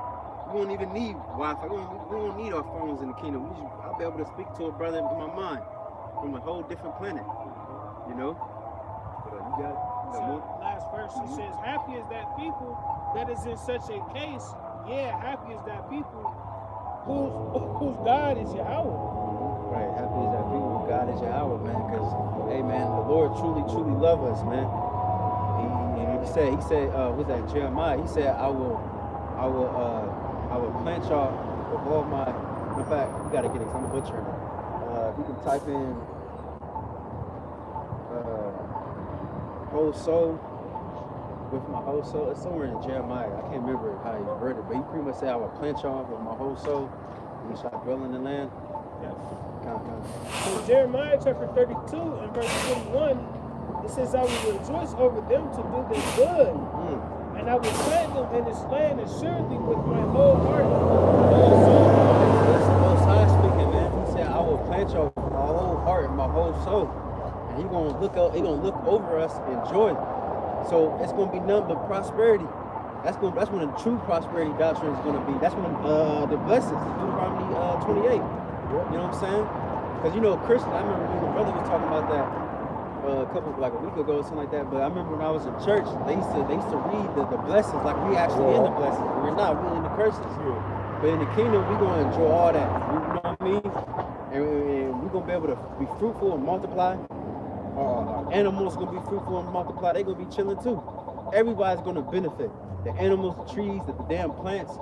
We won't even need Wi-Fi. We won't need our phones in the kingdom. I'll be able to speak to a brother in my mind from a whole different planet. You know? But you got it. So last verse it says, "Happy is that people that is in such a case. Yeah, happy is that people whose God is Yahweh." Right, happy is that people whose God is Yahweh, man. Because, hey, man, the Lord truly love us, man. He said, what's that, Jeremiah? He said, I will plant y'all with all my. In fact, you gotta get it, 'cause I'm butchering it. You can type in whole soul with my whole soul. It's somewhere in Jeremiah. I can't remember how he worded it, but he pretty much said, I will plant y'all with my whole soul, and you shall dwell in the land. So Jeremiah chapter 32 and verse 21, it says, "I will rejoice over them to do them good, and I will plant them in this land assuredly with my whole heart, whole soul." That's the Most High speaking, man. He said, I will plant y'all with my whole heart and my whole soul. And He gonna look over us in joy. So it's gonna be nothing but prosperity. That's when the true prosperity doctrine is gonna be. That's when the blessings, Deuteronomy 28. You know what I'm saying? Because you know, Christians, I remember when the brother was talking about that. a couple, like a week ago or something like that. But I remember when I was in church, they used to read the blessings like we actually in the blessings. We're not. We're in the curses. But in the kingdom, we're gonna enjoy all that. You know what I mean? And we're gonna be able to be fruitful and multiply. Our animals gonna be fruitful and multiply. They're gonna be chilling too. Everybody's gonna benefit. The animals, the trees, the damn plants.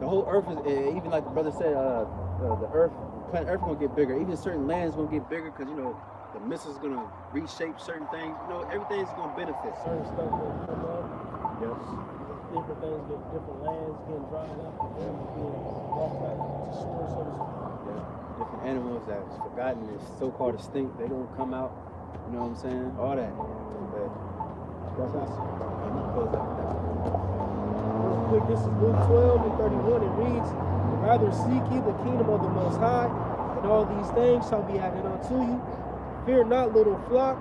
The whole earth is, even like the brother said, the earth, planet Earth gonna get bigger. Even certain lands gonna get bigger because, you know, the missile's gonna reshape certain things. You know, everything's gonna benefit. Certain stuff will come up. Yep. Different things, different lands getting dried up, being brought back to shore, so to speak. Yeah. Different animals that's forgotten, is so-called extinct. They gonna come out. You know what I'm saying? All that. But that's awesome. Let me close out with that. Real quick, this is Luke 12 and 31. It reads, "Rather seek ye the kingdom of the Most High, and all these things shall be added unto you. Fear not, little flock,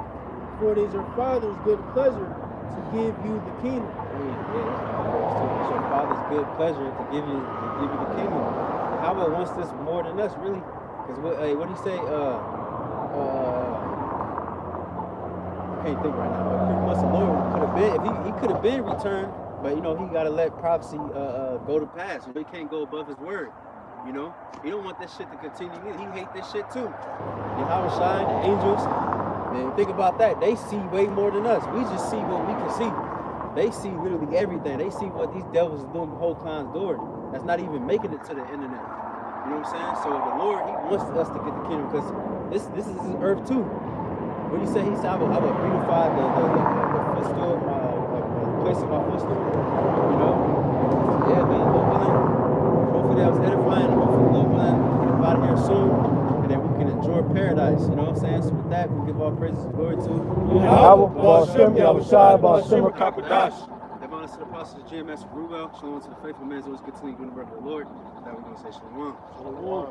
for it is your Father's good pleasure to give you the kingdom." It's your Father's good pleasure to give you the kingdom. How about wants this more than us, really? Because what do you say? I can't think right now. But pretty much the Lord could have been, if he could have been returned, but you know he got to let prophecy go to pass. He can't go above his word. You know, he don't want this shit to continue. He hate this shit too. Yahweh Shai, the angels, man, think about that. They see way more than us. We just see what we can see. They see literally everything. They see what these devils are doing, the whole clown's doing. That's not even making it to the internet. You know what I'm saying? So the Lord, he wants us to get the kingdom because this is his earth too. What do you say? He said, I will beautify the footstool, the place of my footstool. You know? Yeah, man, Lord willing. Hopefully that was edifying. Hopefully Lord willing, get up out of here soon. And then we can enjoy paradise. You know what I'm saying? So with that, we give all praises and glory to Yahweh Shai, Ba'Shem, Kakadash. Divine to the apostles of Gms Columbus Ohio. Shalom to the faithful men who always continue doing the work of the Lord. That we're going to say shalom. Shalom.